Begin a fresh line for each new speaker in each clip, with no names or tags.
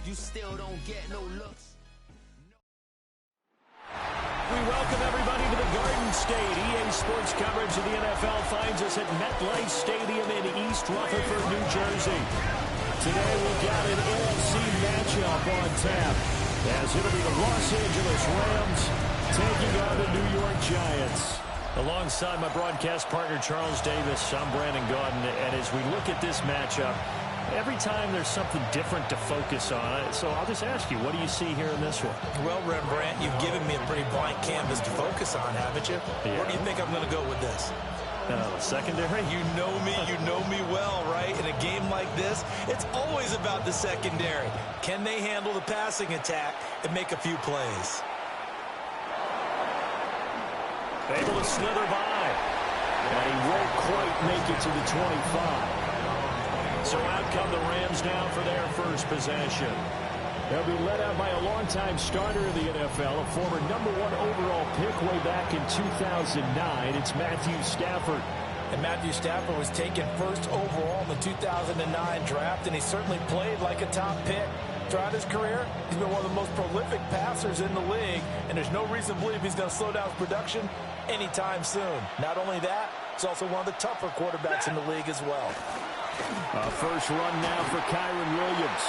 You still don't get no looks.
We welcome everybody to the Garden State. EA Sports coverage of the NFL finds us at MetLife Stadium in East Rutherford, New Jersey. Today we've got an NFC matchup on tap, as it'll be the Los Angeles Rams taking on the New York Giants. Alongside my broadcast partner Charles Davis, I'm Brandon Gaudin, and as we look at this matchup, every time there's something different to focus on. So I'll just ask you, what do you see here in this one?
Well, Rembrandt, you've given me a pretty blank canvas to focus on, haven't you? Yeah. Where do you think I'm going to go with this?
Secondary?
You know me well, right? In a game like this, it's always about the secondary. Can they handle the passing attack and make a few plays?
Able to slither by, and he won't quite make it to the 25. So out come the Rams now for their first possession. They'll be led out by a longtime starter in the NFL, a former #1 overall pick way back in 2009. It's Matthew Stafford.
And Matthew Stafford was taken first overall in the 2009 draft, and he certainly played like a top pick. Throughout his career, he's been one of the most prolific passers in the league, and there's no reason to believe he's going to slow down his production anytime soon. Not only that, he's also one of the tougher quarterbacks in the league as well.
First run now for Kyren Williams.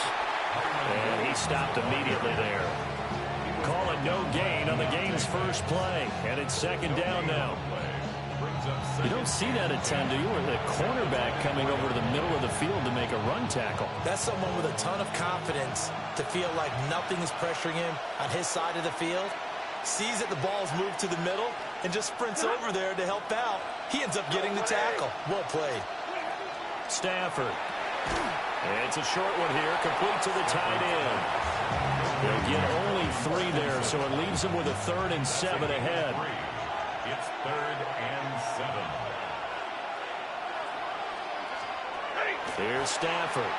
And he stopped immediately there. Call it no gain on the game's first play. And it's second down now. You don't see that a ton, do you? Or the cornerback coming over to the middle of the field to make a run tackle.
That's someone with a ton of confidence to feel like nothing is pressuring him on his side of the field. Sees that the ball's moved to the middle and just sprints over there to help out. He ends up getting the tackle. Well played.
Stafford. It's a short one here, complete to the tight end. They'll get only 3 there, so it leaves them with a 3rd and 7 ahead.
It's 3rd and 7.
Here's Stafford.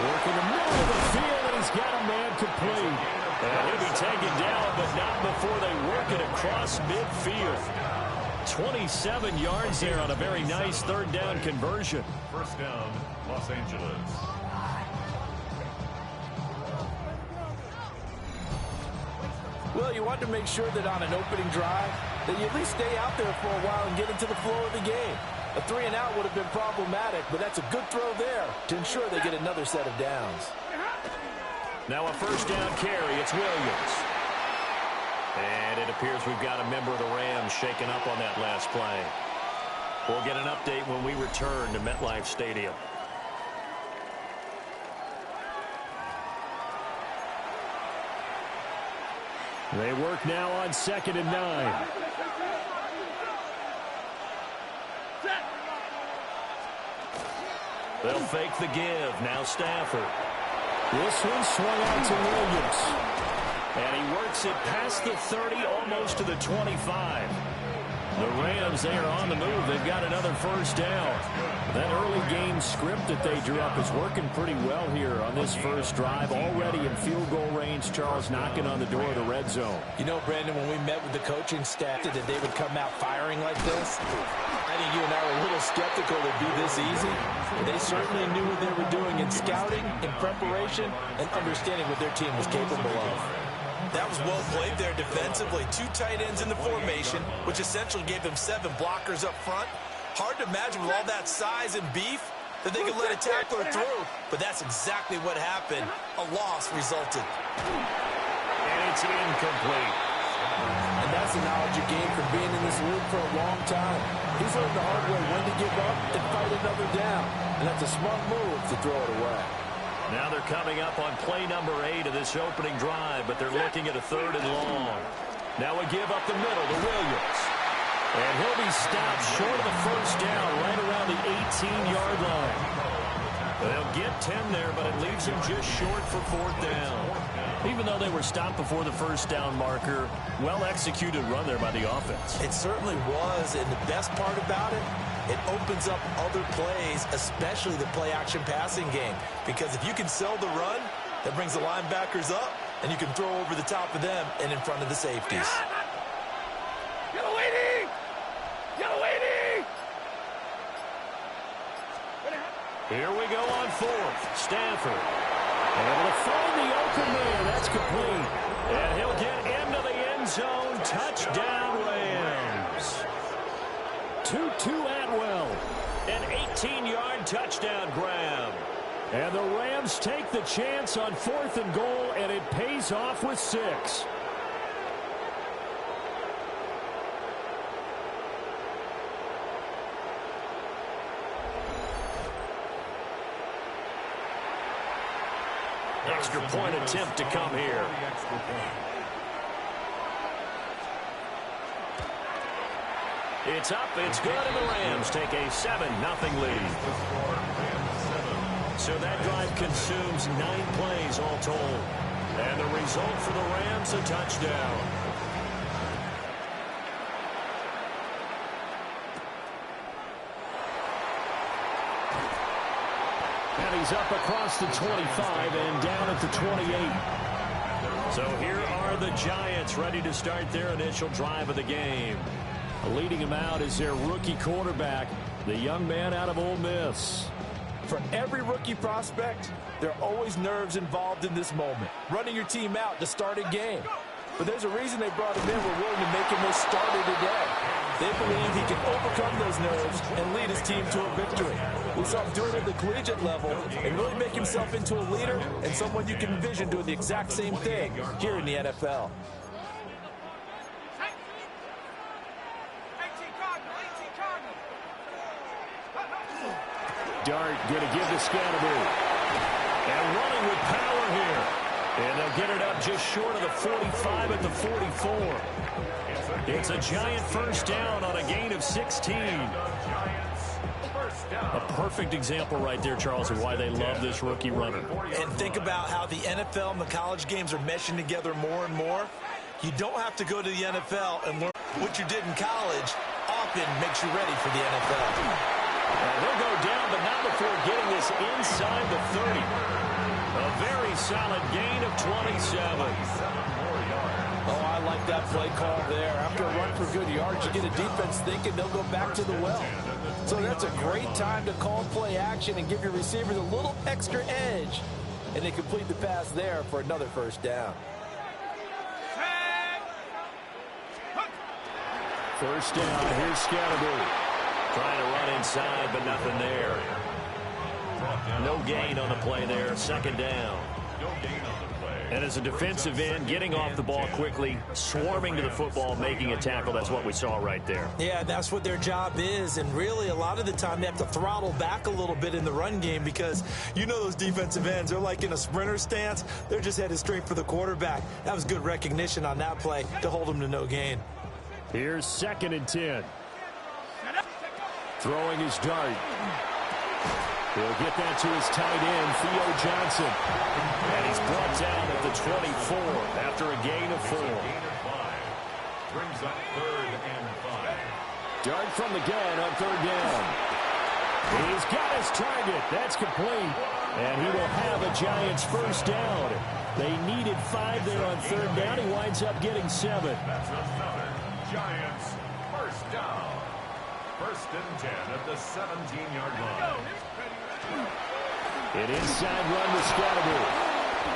Working the middle of the field, and he's got a man complete. And he'll be taken down, but not before they work it across midfield. 27 yards there on a very nice 3rd down conversion.
First down, Los Angeles.
Well, you want to make sure that on an opening drive that you at least stay out there for a while and get into the flow of the game. A 3-and-out would have been problematic, but that's a good throw there to ensure they get another set of downs.
Now a first down carry. It's Williams. And it appears we've got a member of the Rams shaken up on that last play. We'll get an update when we return to MetLife Stadium. They work now on 2nd and 9. They'll fake the give. Now Stafford. This one swung out to Williams. And he works it past the 30, almost to the 25. The Rams, they are on the move. They've got another first down. That early game script that they drew up is working pretty well here on this first drive. Already in field goal range, Charles knocking on the door of the red zone.
You know, Brandon, when we met with the coaching staff, that they would come out firing like this, I think you and I were a little skeptical it'd be this easy. They certainly knew what they were doing in scouting, in preparation, and understanding what their team was capable of. That was well played there defensively. 2 tight ends in the formation, which essentially gave them 7 blockers up front. Hard to imagine with all that size and beef that they could let a tackler through, but that's exactly what happened. A loss resulted.
And it's incomplete.
And that's the knowledge you gain from being in this league for a long time. He's learned the hard way when to give up and fight another down. And that's a smart move to throw it away.
Now they're coming up on play number 8 of this opening drive, but they're looking at a 3rd and long. Now a give up the middle to Williams. And he'll be stopped short of the first down right around the 18-yard line. They'll get 10 there, but it leaves him just short for 4th down. Even though they were stopped before the first down marker, well-executed run there by the offense.
It certainly was, and the best part about it, it opens up other plays, especially the play-action passing game. Because if you can sell the run, that brings the linebackers up, and you can throw over the top of them and in front of the safeties.
Yellow waiting! Yellow waiting!
Here we go on 4th. Stafford. Able to find the open man. That's complete. And he'll get into the end zone. Touchdown, Rams. 2-2 Atwell. An 18-yard touchdown grab. And the Rams take the chance on 4th and goal, and it pays off with 6. Extra point attempt to come here. It's up, it's good, and the Rams take a 7-0 lead. So that drive consumes 9 plays all told. And the result for the Rams, a touchdown. And he's up across the 25 and down at the 28. So here are the Giants ready to start their initial drive of the game. Leading him out is their rookie quarterback, the young man out of Ole Miss.
For every rookie prospect, there are always nerves involved in this moment. Running your team out to start a game. But there's a reason they brought him in. We're willing to make him their starter today. They believe he can overcome those nerves and lead his team to a victory. We saw him do it at the collegiate level and really make himself into a leader and someone you can envision doing the exact same thing here in the NFL.
Dart going to give to Scatterby. And running with power here. And they'll get it up just short of the 45 at the 44. It's a Giant first down on a gain of 16. A perfect example right there, Charles, of why they love this rookie runner.
And think about how the NFL and the college games are meshing together more and more. You don't have to go to the NFL and learn what you did in college often makes you ready for the NFL.
And he'll go down, but not before getting this inside the 30. A very solid gain of 27.
Oh, I like that play call there. After a run for good yards, you get a defense thinking they'll go back to the well. So that's a great time to call play action and give your receivers a little extra edge. And they complete the pass there for another first down.
First down, here's Scatterby. Trying to run inside, but nothing there. No gain on the play there. Second down. And as a defensive end, getting off the ball quickly, swarming to the football, making a tackle, that's what we saw right there.
Yeah, that's what their job is. And really, a lot of the time, they have to throttle back a little bit in the run game because you know those defensive ends, they're like in a sprinter stance. They're just headed straight for the quarterback. That was good recognition on that play to hold them to no gain.
Here's 2nd and 10. Throwing his Dart. He'll get that to his tight end, Theo Johnson. And he's brought down at the 24 after a gain of 4.
Brings up 3rd and 5.
Dart from the gun on 3rd down. He's got his target. That's complete. And he will have a Giants first down. They needed 5 there on 3rd down. He winds up getting 7.
That's another Giants first down. 1st and 10 at the 17-yard line.
An inside run to Scatterby.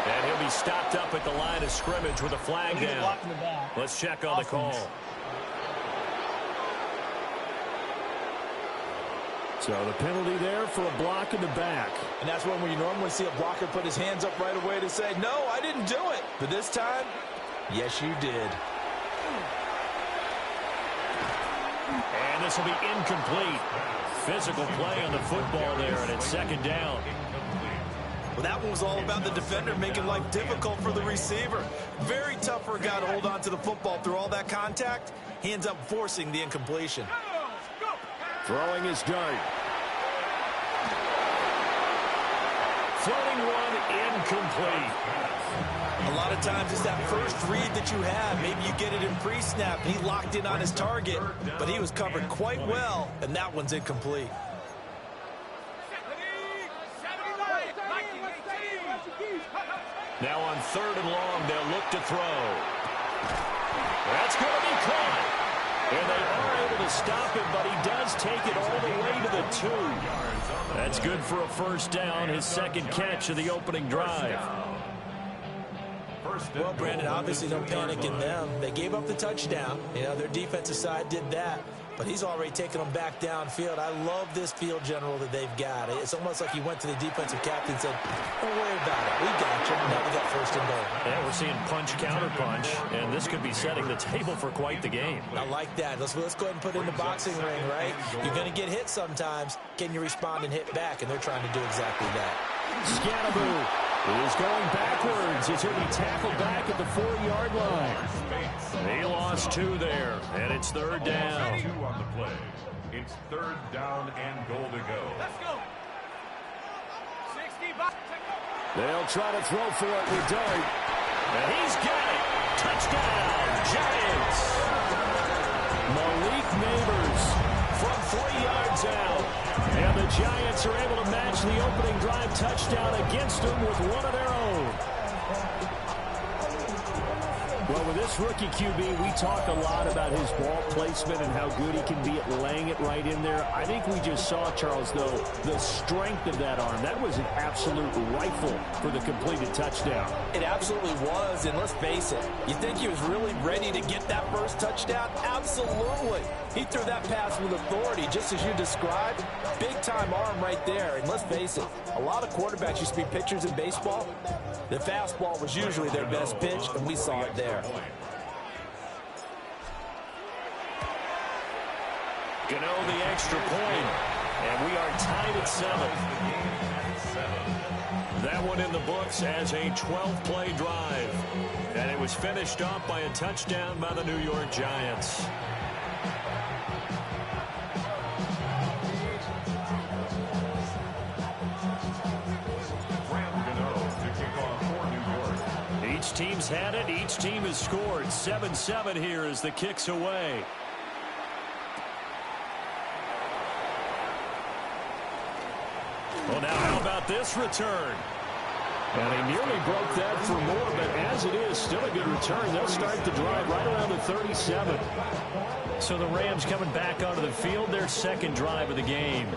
And he'll be stopped up at the line of scrimmage with a flag down. Let's check on the call. So the penalty there for a block in the back.
And that's when we normally see a blocker put his hands up right away to say, no, I didn't do it. But this time, yes, you did.
And this will be incomplete. Physical play on the football there, and it's 2nd down.
Well, that one was all about the defender making life difficult for the receiver. Very tough for a guy to hold on to the football through all that contact. Hands up forcing the incompletion.
Throwing his Dart. Floating one, incomplete.
A lot of times it's that first read that you have. Maybe you get it in pre-snap. He locked in on his target, but he was covered quite well, and that one's incomplete.
Now on 3rd and long, they'll look to throw. That's going to be caught. And they are able to stop him, but he does take it all the way to the 2. That's good for a first down, his second catch of the opening drive.
Well, Brandon, obviously no panic in them. They gave up the touchdown. You know, their defensive side did that. But he's already taken them back downfield. I love this field general that they've got. It's almost like he went to the defensive captain and said, don't worry about it. We got you. Now we got first and goal.
Yeah, we're seeing punch, counter punch, and this could be setting the table for quite the game.
I like that. Let's go ahead and put it in the boxing ring, right? You're going to get hit sometimes. Can you respond and hit back? And they're trying to do exactly that.
Scannaboo is going backwards. It's going to be tackled back at the 4-yard line. He lost 2 there, and it's third down.
2 on the play. It's third down and goal to go.
Let's go. 60.
They'll try to throw for it with Dart. And he's got it. Touchdown, Giants. Malik Neighbors from 3 yards out. And the Giants are able to match the opening drive touchdown against them with one of their own. Well, with this rookie QB, we talk a lot about his ball placement and how good he can be at laying it right in there. I think we just saw, Charles, though, the strength of that arm. That was an absolute rifle for the completed touchdown.
It absolutely was, and let's face it, you think he was really ready to get that first touchdown? Absolutely. He threw that pass with authority, just as you described. Big-time arm right there, and let's face it, a lot of quarterbacks used to be pitchers in baseball. The fastball was usually their best pitch, and we saw it there.
Gano the extra point, and we are tied at 7. That one in the books as a 12-play drive, and it was finished off by a touchdown by the New York Giants. Each team's had it. Each team has scored. 7-7 here as the kick's away. Well, now how about this return? And he nearly broke that for more, but as it is, still a good return. They'll start the drive right around the 37. So the Rams coming back onto the field, their second drive of the game.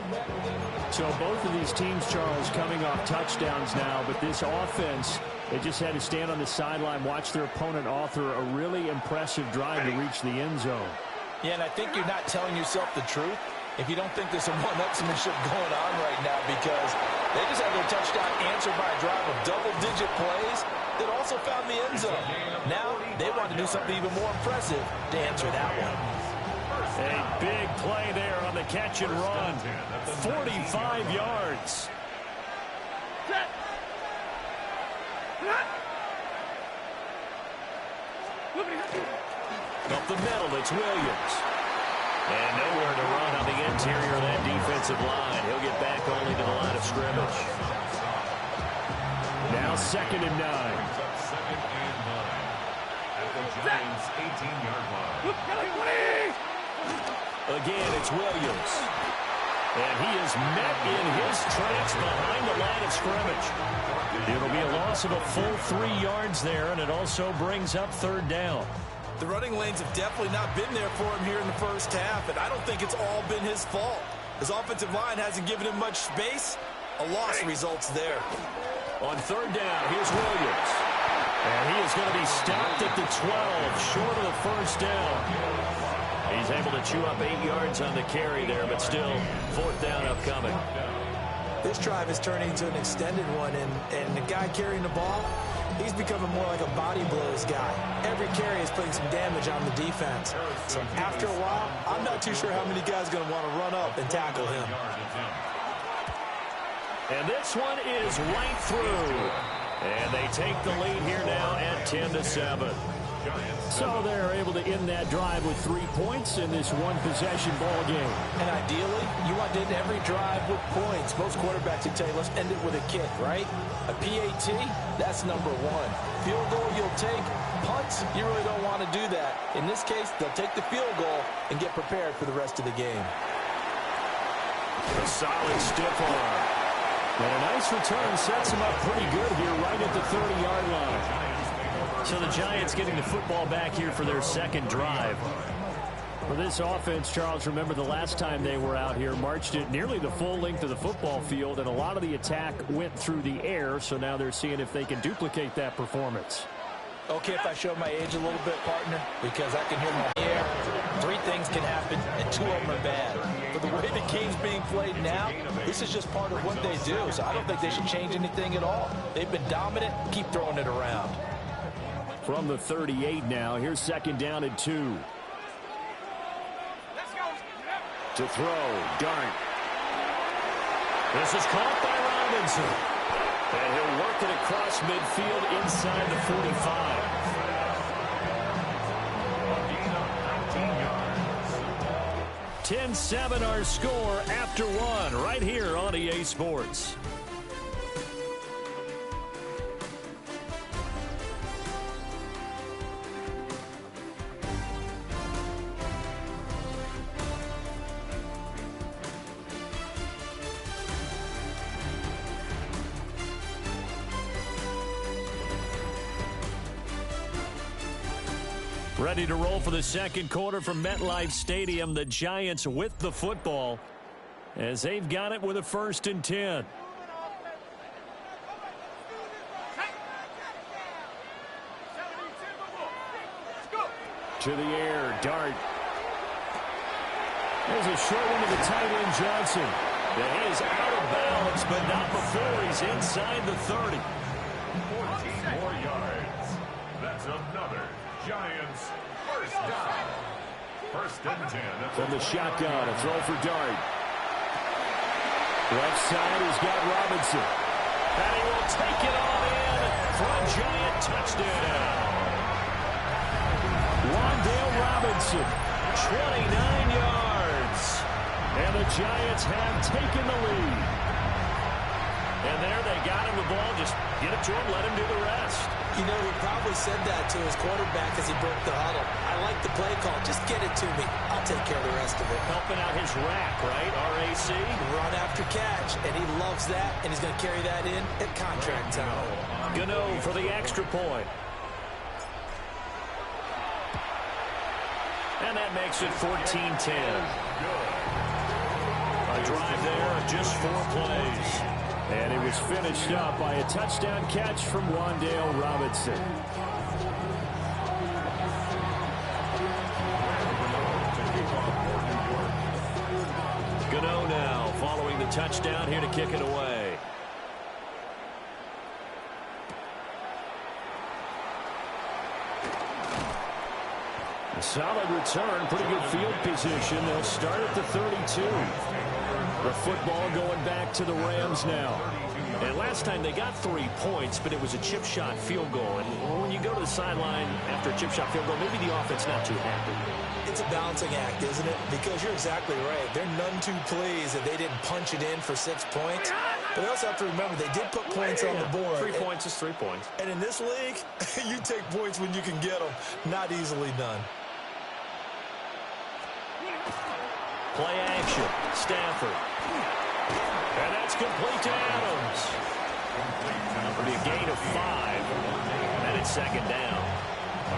So both of these teams, Charles, coming off touchdowns now, but this offense, they just had to stand on the sideline, watch their opponent author a really impressive drive to reach the end zone.
Yeah, and I think you're not telling yourself the truth if you don't think there's some one-upsmanship going on right now, because they just had their touchdown answered by a drive of double-digit plays that also found the end zone. Now they want to do something even more impressive to answer that one.
A big play there on the catch and run. 45 yards. Up the middle, it's Williams. And nowhere to run on the interior of that defensive line. He'll get back only to the line of scrimmage. Now 2nd and 9.
Second and 9 at the Giants' 18-yard line.
Again, it's Williams. And he is met in his tracks behind the line of scrimmage. It'll be a loss of a full 3 yards there, and it also brings up third down.
The running lanes have definitely not been there for him here in the first half, and I don't think it's all been his fault. His offensive line hasn't given him much space. A loss results there.
On third down, here's Williams. And he is going to be stopped at the 12, short of the first down. He's able to chew up 8 yards on the carry there, but still, fourth down upcoming.
This drive is turning into an extended one, and the guy carrying the ball, he's becoming more like a body blows guy. Every carry is putting some damage on the defense. So after a while, I'm not too sure how many guys are going to want to run up and tackle him.
And this one is right through. And they take the lead here now at 10-7. So they're able to end that drive with 3 points in this one-possession ball game.
And ideally, you want to end every drive with points. Most quarterbacks would tell you, let's end it with a kick, right? A PAT, that's number 1. Field goal you'll take. Punts, you really don't want to do that. In this case, they'll take the field goal and get prepared for the rest of the game.
A solid stiff arm. And a nice return sets him up pretty good here right at the 30-yard line. So the Giants getting the football back here for their second drive. For this offense, Charles, remember the last time they were out here, marched it nearly the full length of the football field, and a lot of the attack went through the air, so now they're seeing if they can duplicate that performance.
Okay, if I show my age a little bit, partner, because I can hear my air. 3 things can happen, and 2 of them are bad. But the way the game's being played now, this is just part of what they do, so I don't think they should change anything at all. They've been dominant. Keep throwing it around.
From the 38 now, here's 2nd down and 2. To throw, Dart. This is caught by Robinson. And he'll work it across midfield inside the 45. 10-7 our score after 1 right here on EA Sports. Ready to roll for the second quarter from MetLife Stadium. The Giants with the football as they've got it with a 1st and 10. To the air, Dart. There's a short one to the tight end, Johnson. And he is out of bounds, but not before he's inside the 30.
14 more yards. That's another Giants first down. 1st and 10.
From the shotgun, a throw for Dart. Left side, he's got Robinson. And he will take it on in for a Giant touchdown. Wan'Dale Robinson, 29 yards. And the Giants have taken the lead. And there they got him the ball. Just get it to him, let him do the rest.
You know, he probably said that to his quarterback as he broke the huddle. I like the play call. Just get it to me. I'll take care of the rest of it.
Helping out his rack, right? RAC.
Run after catch, and he loves that, and he's going to carry that in at contract time.
Gano for the extra point. And that makes it 14-10. A drive there of just 4 plays. And it was finished up by a touchdown catch from Wan'Dale Robinson. Gano now following the touchdown here to kick it away. A solid return, pretty good field position. They'll start at the 32. The football going back to the Rams now. And last time they got 3 points, but it was a chip shot field goal. And when you go to the sideline after a chip shot field goal, maybe the offense not too happy.
It's a balancing act, isn't it? Because you're exactly right. They're none too pleased that they didn't punch it in for 6 points. But they also have to remember they did put points on the board.
3 points is 3 points.
And in this league, you take points when you can get them. Not easily done.
Play action. Stafford. And that's complete to Adams. It'll be a gain of 5. And it's 2nd down.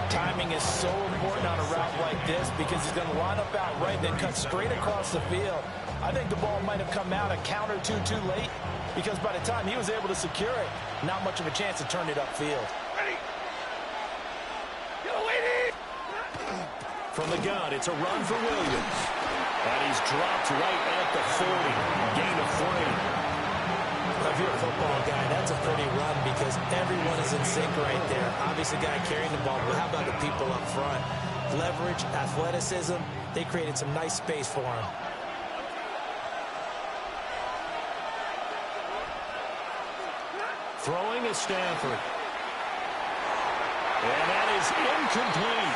Timing is so important on a route like this because he's going to line up out right, then cut straight across the field. I think the ball might have come out a count or two too late because by the time he was able to secure it, not much of a chance to turn it upfield.
Ready. Get away.
From the gun, it's a run for Williams. And he's dropped right at the 40. Gain of 3.
If you're a football guy, that's a pretty run because everyone is in sync right there. Obviously, the guy carrying the ball, but how about the people up front? Leverage, athleticism, they created some nice space for him.
Throwing is Stafford. And that is incomplete.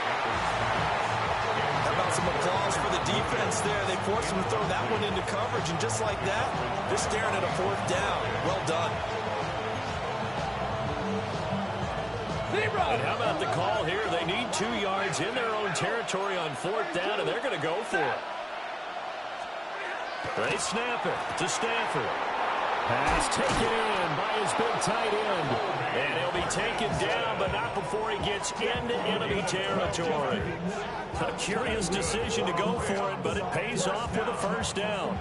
How about some applause for the defense there? They forced him to throw that one into coverage, and just like that, they're staring at a 4th down. Well done.
And how about the call here? They need 2 yards in their own territory on 4th down, and they're going to go for it. They snap it to Stafford. Pass taken in by his big tight end. And he'll be taken down, but not before he gets into enemy territory. A curious decision to go for it, but it pays off with a first down.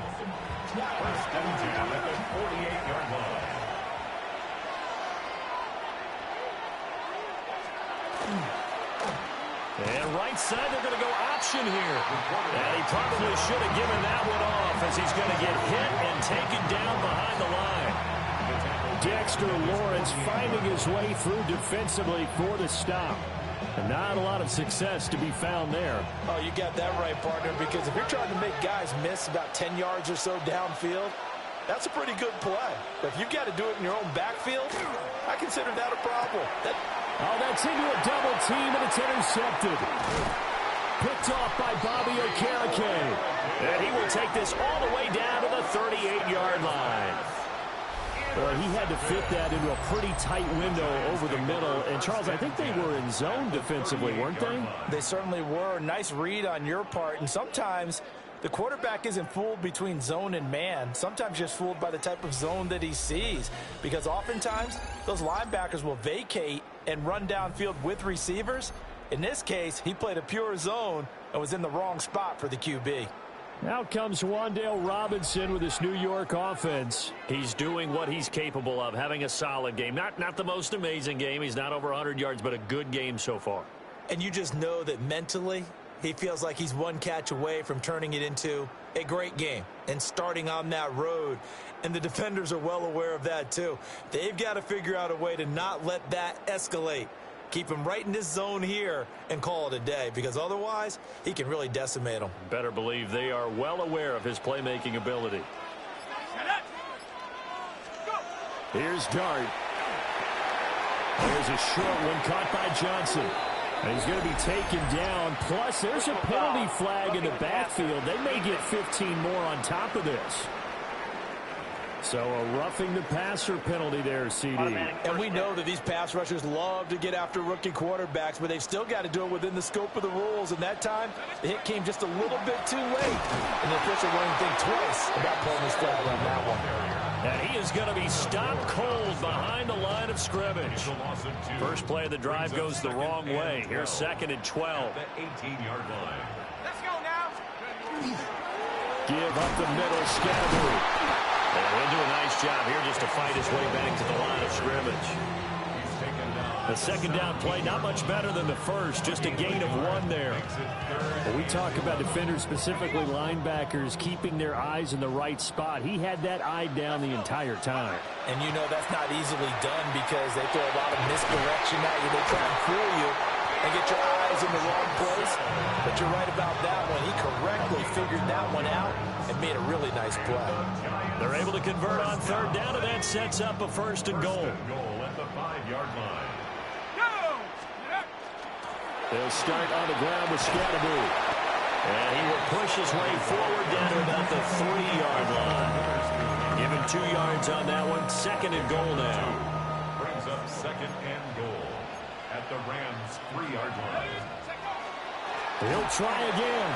First and 10 at the 48-yard line.
And right side, they're going to go option here. And he probably should have given that one off as he's going to get hit and taken down behind the line. Dexter Lawrence finding his way through defensively for the stop. And not a lot of success to be found there.
Oh, you got that right, partner, because if you're trying to make guys miss about 10 yards or so downfield, that's a pretty good play. But if you've got to do it in your own backfield, I consider that a problem.
That's into a double team, and it's intercepted. Picked off by Bobby Okereke. And he will take this all the way down to the 38-yard line. Well, he had to fit that into a pretty tight window over the middle. And, Charles, I think they were in zone defensively, weren't they?
They certainly were. Nice read on your part. And sometimes the quarterback isn't fooled between zone and man. Sometimes just fooled by the type of zone that he sees. Because oftentimes, those linebackers will vacate and run downfield with receivers. In this case, he played a pure zone and was in the wrong spot for the QB.
Now comes Wan'Dale Robinson with this New York offense. He's doing what he's capable of, having a solid game. Not the most amazing game. He's not over 100 yards, but a good game so far.
And you just know that mentally, he feels like he's one catch away from turning it into a great game and starting on that road. And the defenders are well aware of that, too. They've got to figure out a way to not let that escalate. Keep him right in this zone here and call it a day, because otherwise he can really decimate them.
Better believe they are well aware of his playmaking ability. Here's Dart. There's a short one caught by Johnson. And he's going to be taken down. Plus, there's a penalty flag in the backfield. They may get 15 more on top of this. So a roughing the passer penalty there, CD.
And we know that these pass rushers love to get after rookie quarterbacks, but they've still got to do it within the scope of the rules. And that time, the hit came just a little bit too late. And the official won't think twice about pulling his flag on that one.
And he is going to be stopped cold behind the line of scrimmage. First play of the drive goes the wrong way. Here's 2nd and 12.
The 18-yard line.
Let's go now.
Give up the middle, Scatterby. And he'll do a nice job here just to fight his way back to the line of scrimmage. The second down play, not much better than the first, just a gain of 1 there. But we talk about defenders, specifically linebackers, keeping their eyes in the right spot. He had that eye down the entire time.
And you know that's not easily done because they throw a lot of misdirection at you. They try and fool you and get your eyes in the wrong place. But you're right about that one. He correctly figured that one out and made a really nice play.
They're able to convert on 3rd down, and that sets up a 1st and goal.
Goal at the 5-yard line.
They'll start on the ground with Scatterby. And he will push his way forward down to about the 3-yard line. Give him 2 yards on that one. 2nd and goal now.
Brings up 2nd and goal at the Rams' 3-yard line.
He'll try again.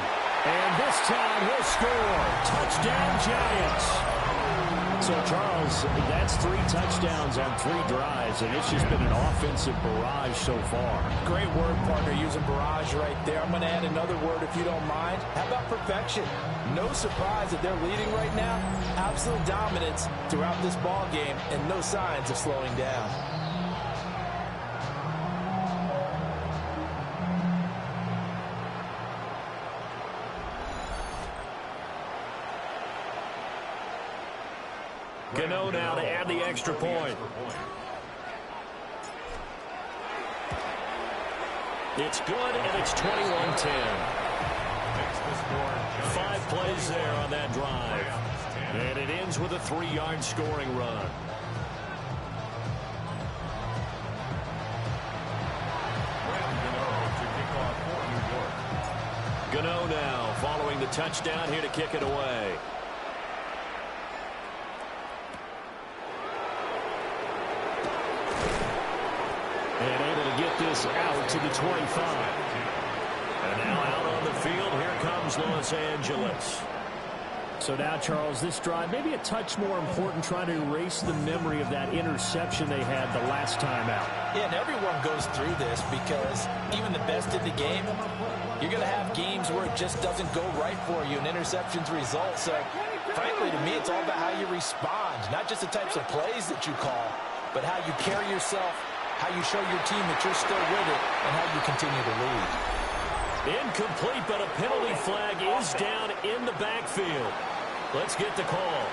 And this time he'll score. Touchdown, Giants. So, Charles, that's 3 touchdowns on 3 drives, and it's just been an offensive barrage so far.
Great word, partner, using barrage right there. I'm going to add another word if you don't mind. How about perfection? No surprise that they're leading right now. Absolute dominance throughout this ball game and no signs of slowing down.
Gano now to add the extra point. It's good, and it's 21-10. 5 plays there on that drive. And it ends with a 3-yard scoring run. Gano now following the touchdown here to kick it away. And able to get this out to the 25. And now out on the field, here comes Los Angeles. So now, Charles, this drive, maybe a touch more important, trying to erase the memory of that interception they had the last time out.
Yeah, and everyone goes through this because even the best in the game, you're going to have games where it just doesn't go right for you and interceptions result. So, frankly, to me, it's all about how you respond, not just the types of plays that you call, but how you carry yourself, how you show your team that you're still with it, and how you continue to lead.
Incomplete, but a penalty flag is down in the backfield. Let's get the call.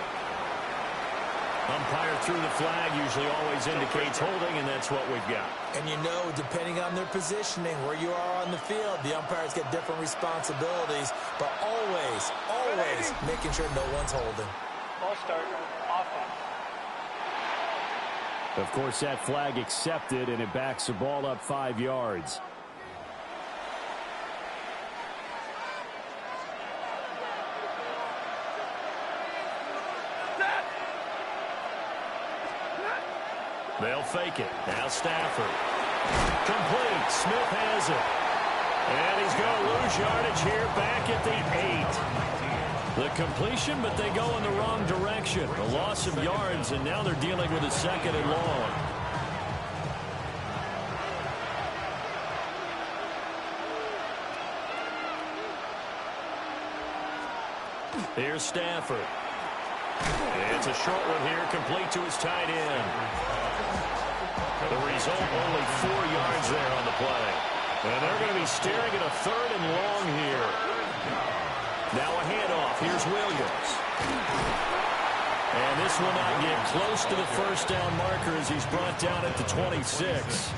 Umpire threw the flag, usually always indicates holding, and that's what we've got.
And you know, depending on their positioning, where you are on the field, the umpires get different responsibilities, but always making sure no one's holding.
Ball start, offense.
Of course, that flag accepted, and it backs the ball up 5 yards. They'll fake it. Now Stafford. Complete. Smith has it. And he's going to lose yardage here back at the 8. The completion, but they go in the wrong direction. A loss of yards, and now they're dealing with a 2nd and long. Here's Stafford. It's a short one here, complete to his tight end. The result, only 4 yards there on the play. And they're going to be staring at a 3rd and long here. Now a handoff. Here's Williams. And this will not get close to the first down marker as he's brought down at the 26.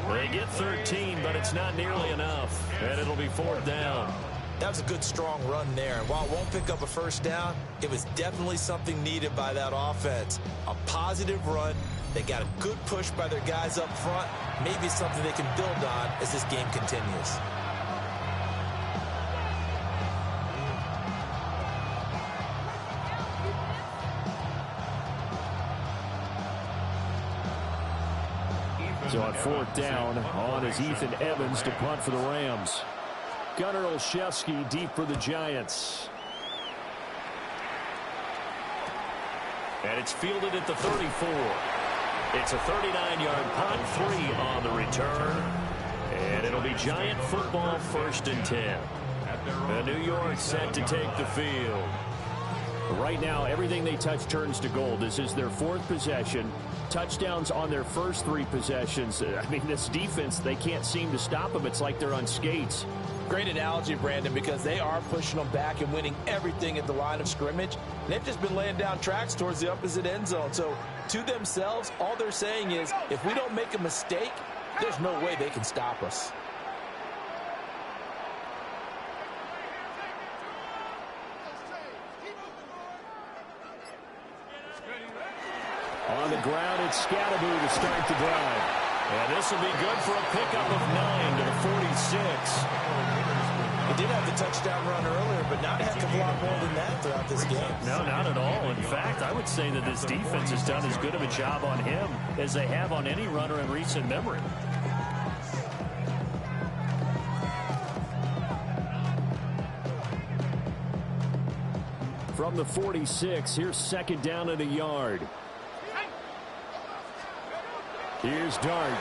They get 13, but it's not nearly enough. And it'll be 4th down.
That was a good, strong run there. And while it won't pick up a first down, it was definitely something needed by that offense. A positive run. They got a good push by their guys up front. Maybe something they can build on as this game continues.
So on 4th down, on is Ethan Evans to punt for the Rams. Gunnar Olszewski deep for the Giants. And it's fielded at the 34. It's a 39-yard punt, 3 on the return. And it'll be Giant football, 1st and 10. And New York set to take the field. Right now, everything they touch turns to gold. This is their 4th possession. Touchdowns on their first 3 possessions. I mean, this defense, they can't seem to stop them. It's like they're on skates.
Great analogy, Brandon, because they are pushing them back and winning everything at the line of scrimmage. They've just been laying down tracks towards the opposite end zone. So, to themselves, all they're saying is, if we don't make a mistake, there's no way they can stop us.
On the ground, it's Scatterby to start the drive. And this will be good for a pickup of 9 to the 46.
He did have the touchdown run earlier, but not a heck of a lot more than that throughout this game.
No, not at all. In fact, I would say that this defense has done as good of a job on him as they have on any runner in recent memory. From the 46, here's 2nd down and a yard. Here's Dart.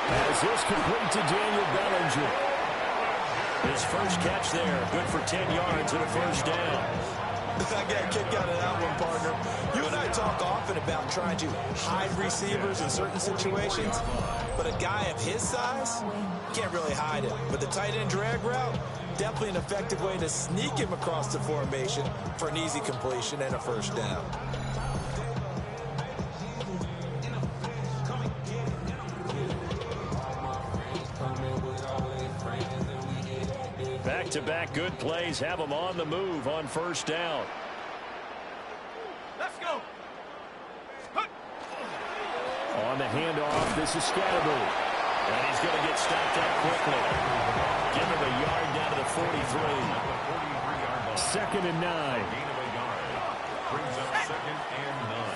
As this complete to Daniel Bellinger. His first catch there, good for 10 yards and a first down.
I got a kick out of that one, partner. You and I talk often about trying to hide receivers in certain situations, but a guy of his size can't really hide it. But the tight end drag route, definitely an effective way to sneak him across the formation for an easy completion and a first down.
Back-to-back good plays have them on the move on first down.
Let's go.
On the handoff, this is Scatterby. And he's going to get stopped up quickly. Give him a yard down to the 43. 2nd and 9.
Gain of a yard. Brings up 2nd and 9.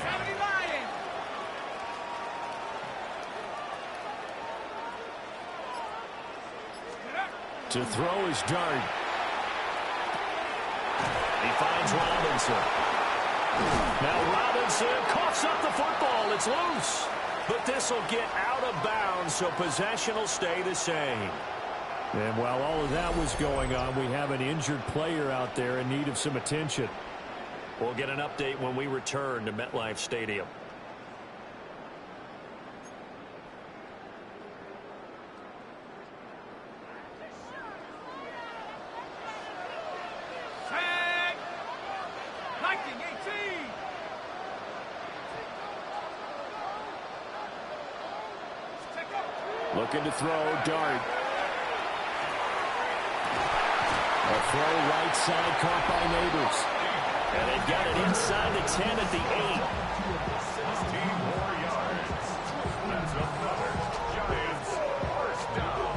To throw is Dart. He finds Robinson. Now Robinson coughs up the football. It's loose. But this will get out of bounds, so possession will stay the same. And while all of that was going on, we have an injured player out there in need of some attention. We'll get an update when we return to MetLife Stadium. Looking to throw, Dart. A throw right side caught by Neighbors. And they've got it inside the 10 at the 8.
That's another Giants first down.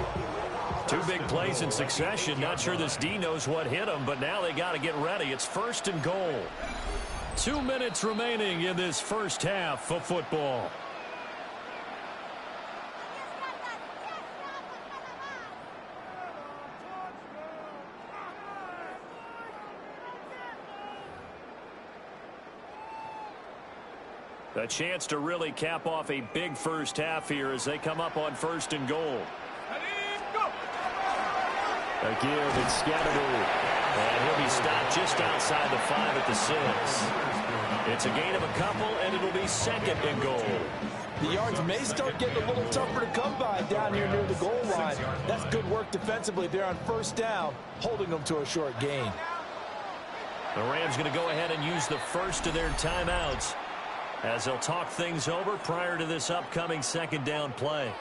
2 big plays in succession. Not sure this D knows what hit them, but now they got to get ready. It's first and goal. 2 minutes remaining in this first half of football. A chance to really cap off a big first half here as they come up on first and goal. Again, it's Scatteroo. And he'll be stopped just outside the 5 at the 6. It's a gain of a couple, and it'll be second and goal.
The yards may start getting a little tougher to come by down here near the goal line. That's good work defensively there on first down, holding them to a short gain.
The Rams going to go ahead and use the first of their timeouts as they'll talk things over prior to this upcoming second down play.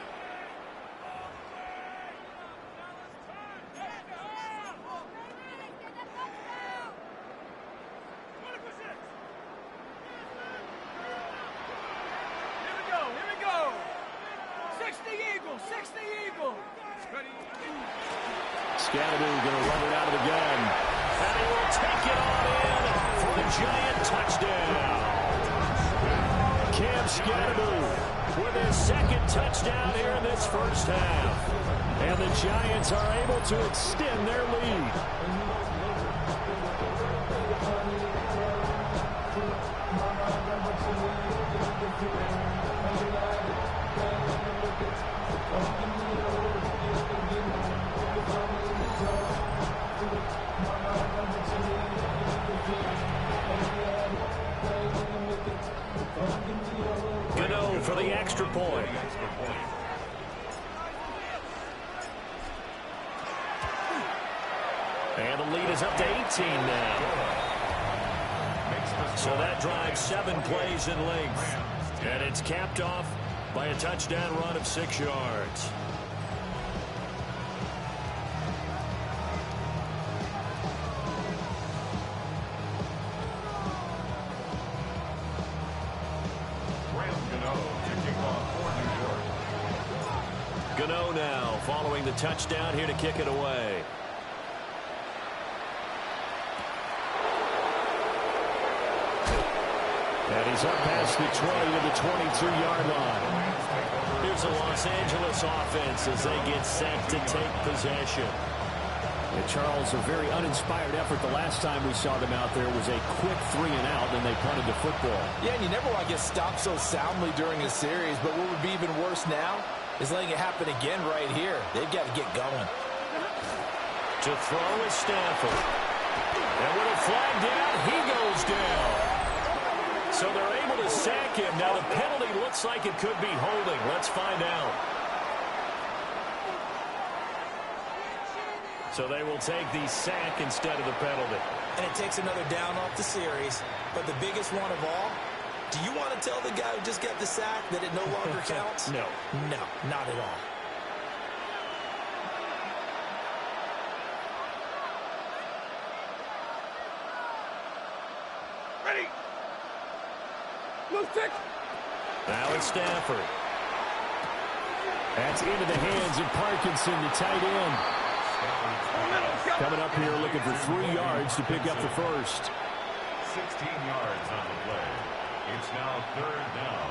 Scatteroo going to run it out of the gun. And he will take it on in for the Giant touchdown. Cam Scatteroo with his second touchdown here in this first half. And the Giants are able to extend their lead. Gano for the extra point. And the lead is up to 18 now. So that drives 7 plays in length. And it's capped off by a touchdown run of 6 yards. Gano now following the touchdown here to kick it away. And he's up past the 20 to the 22-yard line. Here's the Los Angeles offense as they get set to take possession. And Charles, a very uninspired effort. The last time we saw them out there was a quick 3-and-out, and they punted the football.
Yeah, and you never want to get stopped so soundly during a series, but what would be even worse now is letting it happen again right here. They've got to get going.
To throw is Stafford. And with a flag down, he goes down. So they're able to sack him. Now the penalty looks like it could be holding. Let's find out. So they will take the sack instead of the penalty.
And it takes another down off the series. But the biggest one of all, do you want to tell the guy who just got the sack that it no longer counts?
No.
No, not at all.
Ready. Move tick.
Now it's Stafford. That's into the hands of Parkinson, the tight end. Coming up here looking for 3 yards to pick up the first.
16 yards on the play. It's now 3rd down.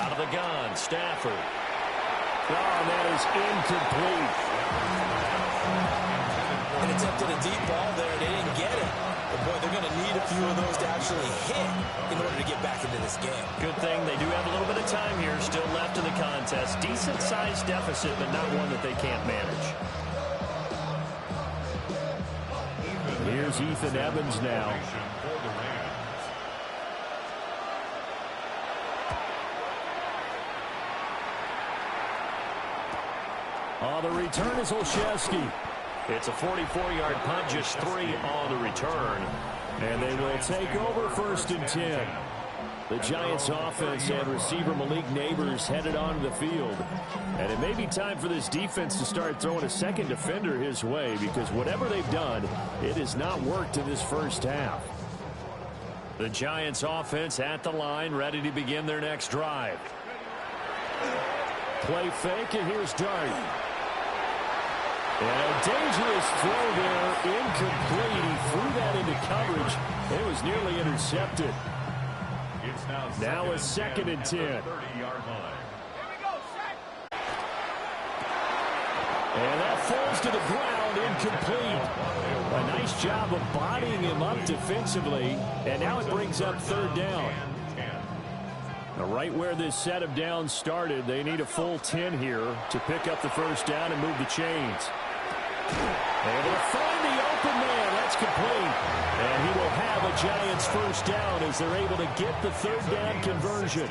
Out of the gun, Stafford. Oh, that is incomplete.
And line attempted a deep ball there. They didn't get it. But, boy, they're going to need a few of those to actually hit in order to get back into this game.
Good thing they do have a little bit of time here still left in the contest. Decent-sized deficit, but not one that they can't manage. Here's Ethan Evans now. On the return is Olszewski. It's a 44-yard punt, just 3 on the return. And they will take over 1st and 10. The Giants offense and receiver Malik Neighbors headed onto the field. And it may be time for this defense to start throwing a second defender his way, because whatever they've done, it has not worked in this first half. The Giants offense at the line, ready to begin their next drive. Play fake, and here's Dart. And a dangerous throw there, incomplete. He threw that into coverage. It was nearly intercepted. Now a 2nd and 10. And that falls to the ground, incomplete. A nice job of bodying him up defensively. And now it brings up 3rd down. Now right where this set of downs started, they need a full 10 here to pick up the 1st down and move the chains. Able to find the open man. That's complete. And he will have a Giants 1st down as they're able to get the 3rd down conversion.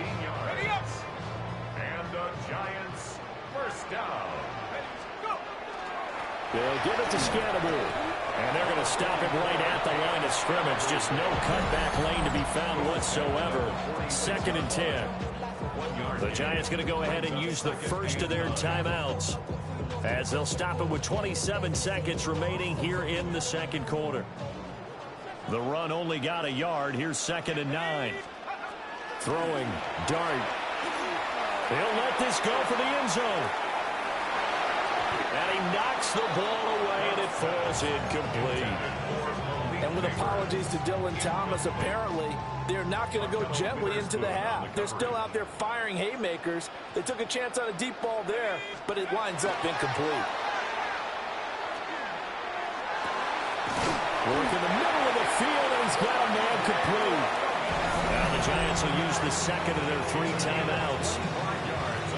And the Giants 1st down.
They'll give it to Scannable. And they're going to stop it right at the line of scrimmage. Just no cutback lane to be found whatsoever. 2nd and 10. The Giants going to go ahead and use the first of their timeouts, as they'll stop it with 27 seconds remaining here in the 2nd quarter. The run only got a yard. Here's 2nd and 9. Throwing, Dart. He'll let this go for the end zone. And he knocks the ball away, and it falls incomplete.
And with apologies to Dylan Thomas, apparently they're not going to go gently into the half. They're still out there firing haymakers. They took a chance on a deep ball there, but it winds up incomplete.
Work in the middle of the field, and he's got a man complete. Now the Giants will use the 2nd of their 3 timeouts.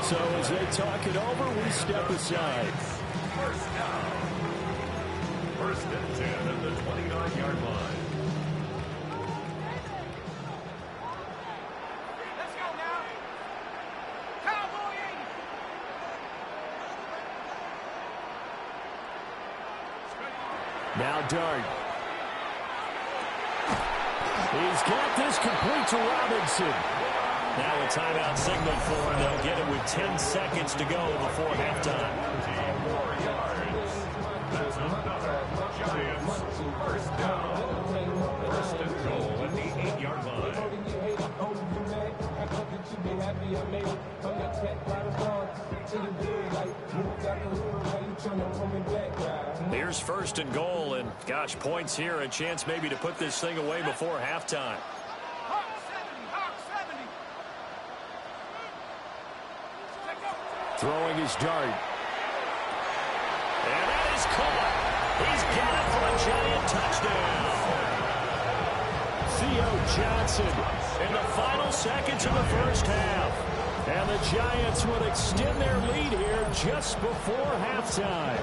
So as they talk it over, we step aside.
1st down. 1st and 10 at the 29-yard line.
Let's go now. Cowboy 80.
Now Dart. He's got this complete to Robinson. Now a timeout signal for him. They'll get it with 10 seconds to go before halftime.
4 yards. That's another Giants 1st down. 1st and goal at the 8-yard line.
Here's 1st and goal, and gosh, points here, a chance maybe to put this thing away before halftime. Throwing his Dart. And that is caught. He's got it for a Giant touchdown. Theo Johnson in the final seconds of the 1st half. And the Giants will extend their lead here just before halftime.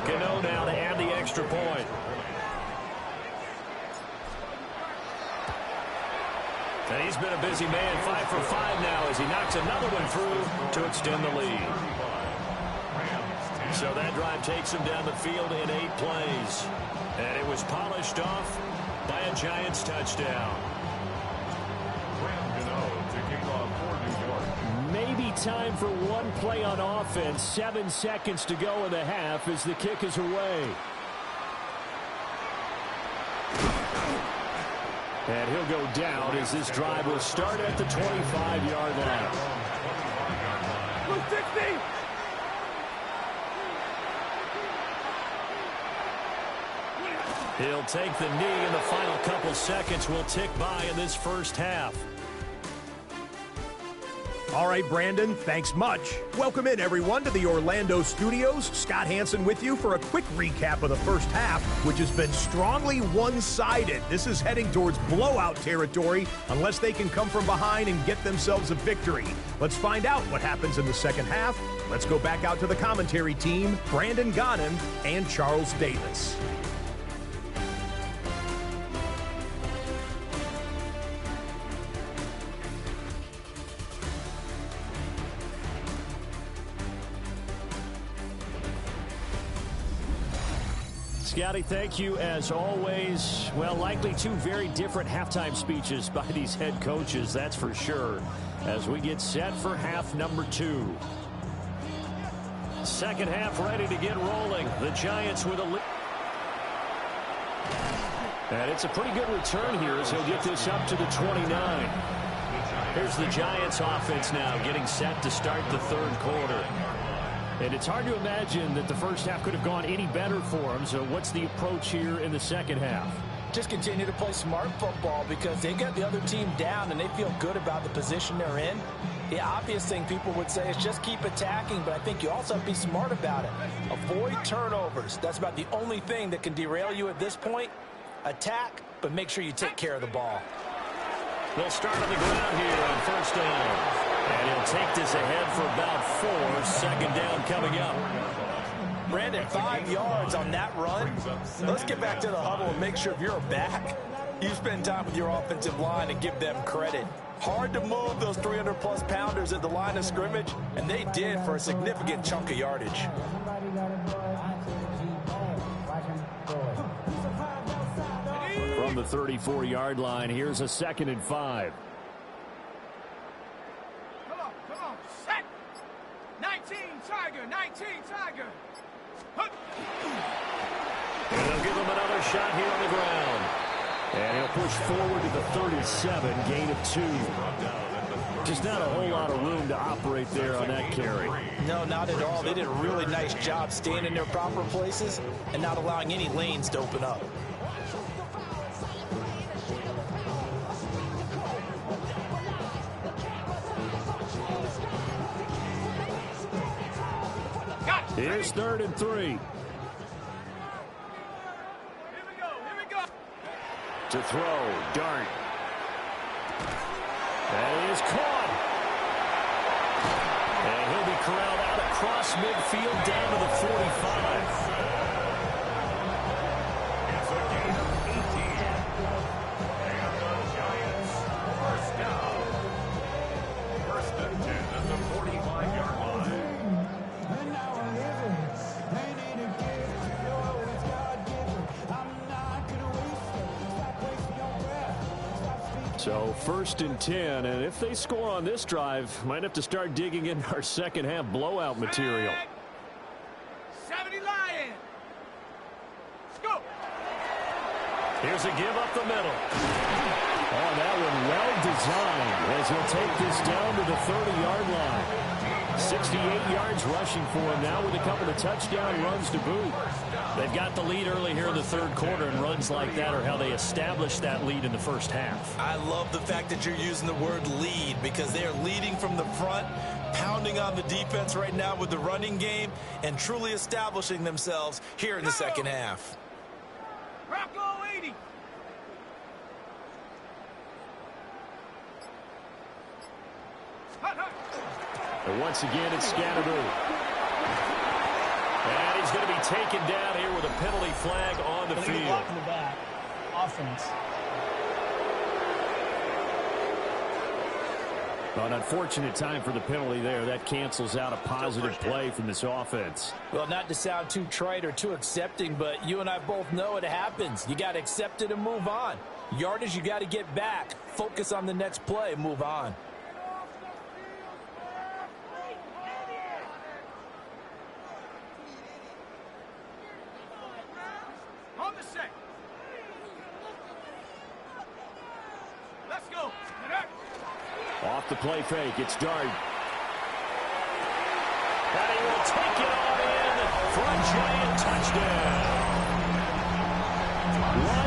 Gano now to add the extra point. And he's been a busy man, 5 for 5 now as he knocks another one through to extend the lead. So that drive takes him down the field in 8 plays. And it was polished off by a Giants touchdown. Maybe time for one play on offense. 7 seconds to go in the half as the kick is away. And he'll go down as this drive will start at the 25-yard line.
160.
He'll take the knee, and the final couple seconds will tick by in this first half.
All right, Brandon, thanks much. Welcome in, everyone, to the Orlando studios. Scott Hansen with you for a quick recap of the first half, which has been strongly one-sided. This is heading towards blowout territory unless they can come from behind and get themselves a victory. Let's find out what happens in the second half. Let's go back out to the commentary team, Brandon Godden and Charles Davis.
Scotty, thank you as always. Well, likely two very different halftime speeches by these head coaches, that's for sure, as we get set for half number 2. Second half ready to get rolling. The Giants with a lead. And it's a pretty good return here as he'll get this up to the 29. Here's the Giants offense now getting set to start the third quarter. And it's hard to imagine that the first half could have gone any better for them. So what's the approach here in the second half?
Just continue to play smart football because they got the other team down and they feel good about the position they're in. The obvious thing people would say is just keep attacking, but I think you also have to be smart about it. Avoid turnovers. That's about the only thing that can derail you at this point. Attack, but make sure you take care of the ball.
They'll start on the ground here on first down. And he'll take this ahead for about 4. Second down coming up.
Brandon, 5 yards on that run. Let's get back to the huddle and make sure if you're a back, you spend time with your offensive line and give them credit. Hard to move those 300-plus pounders at the line of scrimmage, and they did for a significant chunk of yardage.
From the 34-yard line, here's a 2nd and 5.
Come on, set. 19 Tiger, 19 Tiger.
And they'll give him another shot here on the ground. And he'll push forward to the 37, gain of 2. Just not a whole lot of room to operate there on that carry.
No, not at all. They did a really nice job staying in their proper places and not allowing any lanes to open up.
Here's 3rd and 3.
Here we go.
To throw, Dart. That is caught. And he'll be corralled out across midfield down to the 45.
It's a gain of 18. And the Giants first down. 1st and 10 at the 45-yard line.
So 1st and 10, and if they score on this drive, might have to start digging in our second half blowout material.
70 Lions. Let's go.
Here's a give up the middle. Oh, that one well designed as he'll take this down to the 30-yard line. 68 yards rushing for him now with a couple of touchdown runs to boot. They've got the lead early here in the third quarter, and runs like that are how they establish that lead in the first half.
I love the fact that you're using the word lead because they are leading from the front, pounding on the defense right now with the running game, and truly establishing themselves here in the second half.
Rocco 80.
And once again, it's Scatteroo. And he's going to be taken down here with a penalty flag on the field.
In the back. Offense.
An unfortunate time for the penalty there. That cancels out a positive play from this offense.
Well, not to sound too trite or too accepting, but you and I both know it happens. You got to accept it and move on. Yardage, you got to get back. Focus on the next play, move on.
On the set. Let's go.
Off the play fake, it's Dart. And he will take it on in for a Giant touchdown.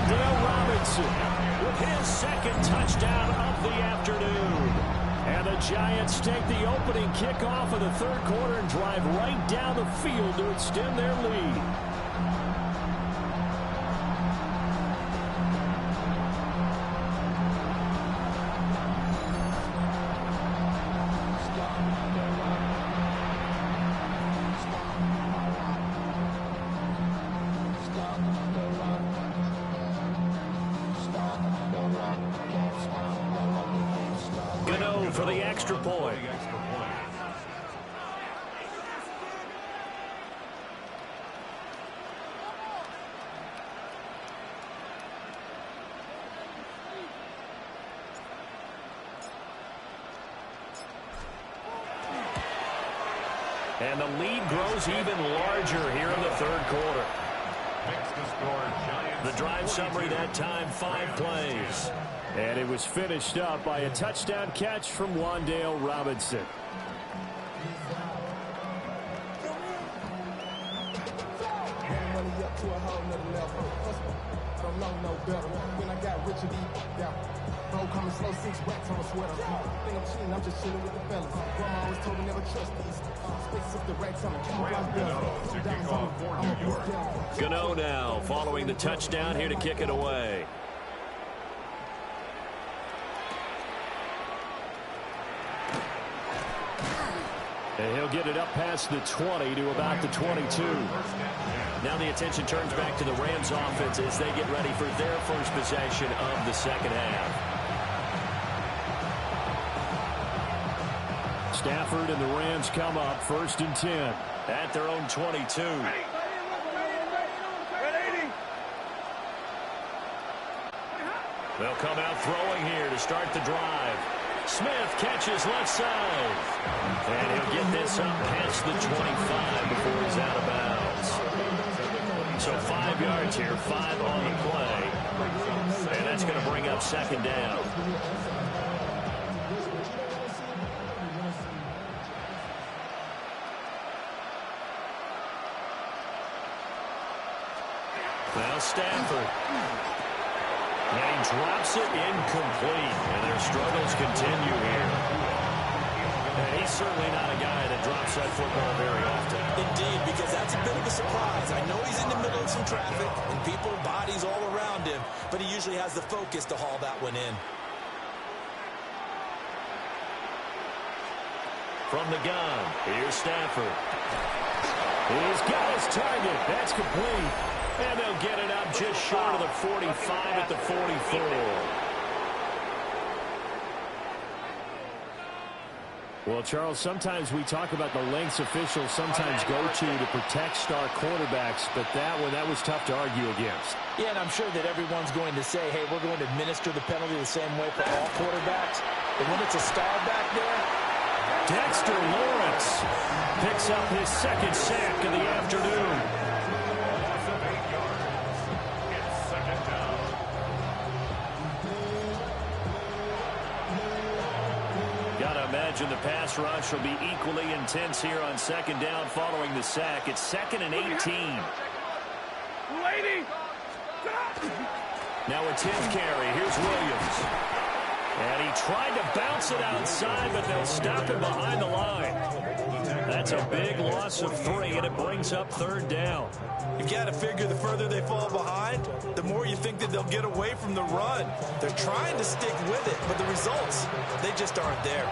Wan'Dale Robinson with his second touchdown of the afternoon. And the Giants take the opening kickoff of the third quarter and drive right down the field to extend their lead. For the extra point. And the lead grows even larger here in the third quarter. The drive summary that time, 5 plays. And it was finished up by a touchdown catch from Wan'Dale Robinson. Gano now following the touchdown here to kick it away. And he'll get it up past the 20 to about the 22. Now the attention turns back to the Rams offense as they get ready for their first possession of the second half. Stafford and the Rams come up 1st and 10 at their own 22. They'll come out throwing here to start the drive. Smith catches left side. And he'll get this up past the 25 before he's out of bounds. So 5 yards here, 5 on the play. And that's going to bring up second down. Now Stafford. And he drops it incomplete. And their struggles continue here. And he's certainly not a guy that drops that football very often.
Indeed, because that's a bit of a surprise. I know he's in the middle of some traffic and people, bodies all around him, but he usually has the focus to haul that one in.
From the gun, here's Stafford. He's got his target. That's complete. And they'll get it up just short of the 45 at the 44. Well, Charles, sometimes we talk about the lengths officials sometimes go to protect star quarterbacks, but that was tough to argue against.
Yeah, and I'm sure that everyone's going to say, hey, we're going to administer the penalty the same way for all quarterbacks. But when it's a star back there,
Dexter Lawrence picks up his second sack of the afternoon. Imagine the pass rush will be equally intense here on second down following the sack. It's 2nd and 18. Now a 10th carry. Here's Williams. And he tried to bounce it outside, but they'll stop him behind the line. That's a big loss of 3, and it brings up 3rd down.
You got to figure the further they fall behind, the more you think that they'll get away from the run. They're trying to stick with it, but the results, they just aren't there.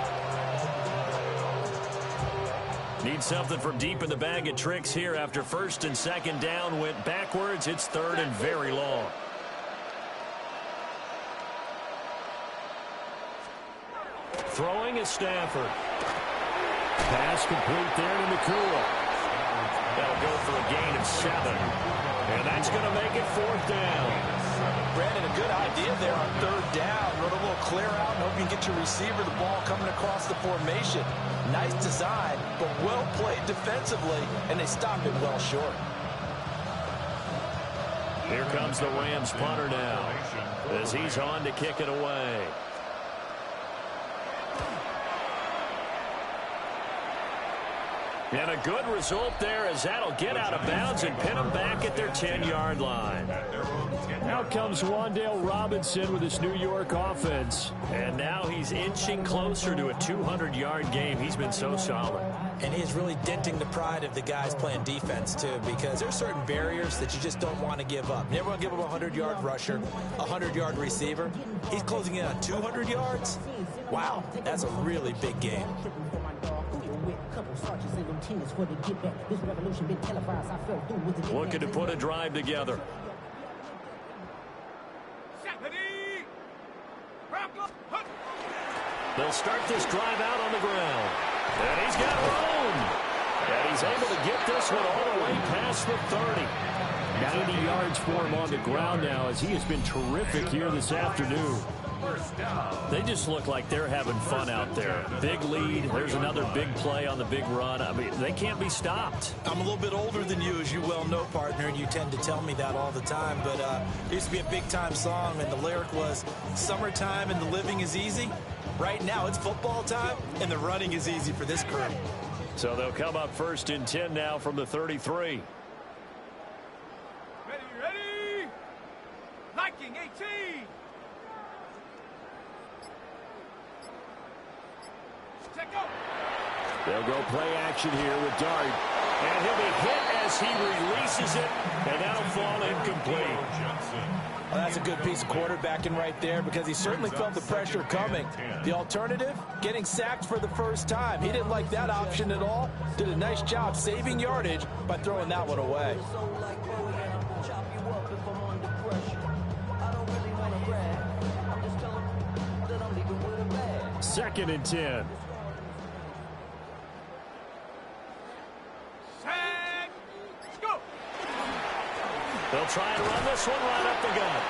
Need something from deep in the bag of tricks here after 1st and 2nd down went backwards. It's 3rd and very long. Throwing is Stafford. Pass complete there to Nakua. That'll go for a gain of 7. And that's going to make it 4th down.
Brandon, a good idea there on 3rd down. Run a little clear out and hope you can get your receiver the ball coming across the formation. Nice design, but well played defensively, and they stopped it well short.
Here comes the Rams punter now as he's on to kick it away. And a good result there as that'll get out of bounds and pin them back at their 10-yard line. Out comes Wan'Dale Robinson with his New York offense. And now he's inching closer to a 200-yard game. He's been so solid.
And he's really denting the pride of the guys playing defense, too, because there's certain barriers that you just don't want to give up. Never want to give up a 100-yard rusher, a 100-yard receiver. He's closing in on 200 yards. Wow, that's a really big game.
Looking to put a drive together. They'll start this drive out on the ground. And he's got room. And he's able to get this one all the way past the 30. 90 yards for him on the ground now as he has been terrific here this afternoon. They just look like they're having fun out there. Big lead. There's another big play on the big run. I mean, they can't be stopped.
I'm a little bit older than you, as you well know, partner, and you tend to tell me that all the time. But it used to be a big-time song, and the lyric was, "Summertime and the living is easy." Right now, it's football time, and the running is easy for this crew.
So they'll come up 1st and 10 now from the 33.
Ready? Liking 18.
They'll go play action here with Dart. And he'll be hit as he releases it, and that'll fall incomplete.
Well, that's a good piece of quarterbacking right there because he certainly felt the pressure coming. The alternative, getting sacked for the first time. He didn't like that option at all. Did a nice job saving yardage by throwing that one away.
2nd and 10. They'll try and run this one right up the gut.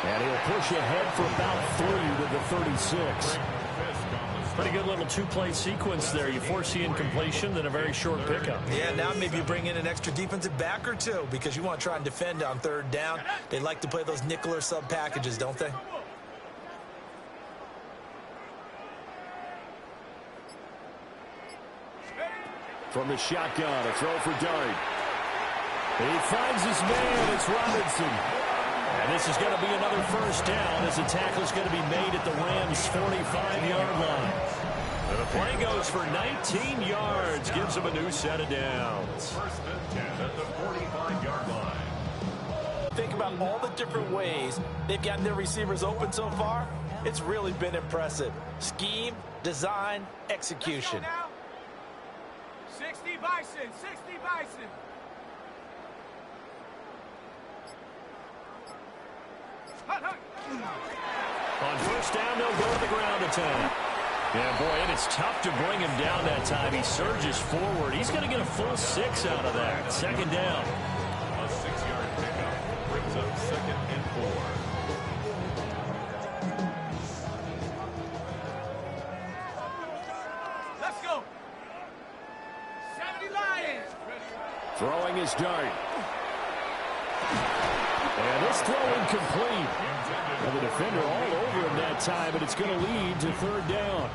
And he'll push ahead for about 3 to the 36. Pretty good little two-play sequence there. You force the incompletion, then a very short pickup.
Yeah, now maybe you bring in an extra defensive back or two because you want to try and defend on 3rd down. They like to play those nickel or sub packages, don't they?
From the shotgun, a throw for Dart. He finds his man. It's Robinson. And this is going to be another 1st down as the tackle's going to be made at the Rams' 45-yard line. And the play goes for 19 yards. Gives them a new set of downs.
1st and 10 at the 45-yard line.
Think about all the different ways they've gotten their receivers open so far. It's really been impressive. Scheme, design, execution.
60 Bison, 60 Bison.
On 1st down, they'll go to the ground attack. Yeah, boy, and it's tough to bring him down that time. He surges forward. He's going to get a full 6 out of that. 2nd down.
A 6-yard pickup brings up 2nd and 4.
Let's go. 70 Lions.
Throwing his Dart. And this throw incomplete. And the defender all over him that time, but it's going to lead to 3rd down.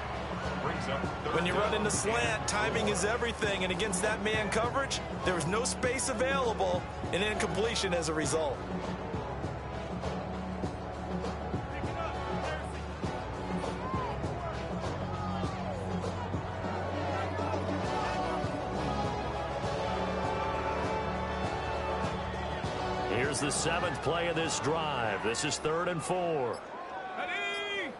When you run in the slant, timing is everything, and against that man coverage, there was no space available, and incompletion as a result.
Here's the 7th play of this drive. This is 3rd and 4.
Ready?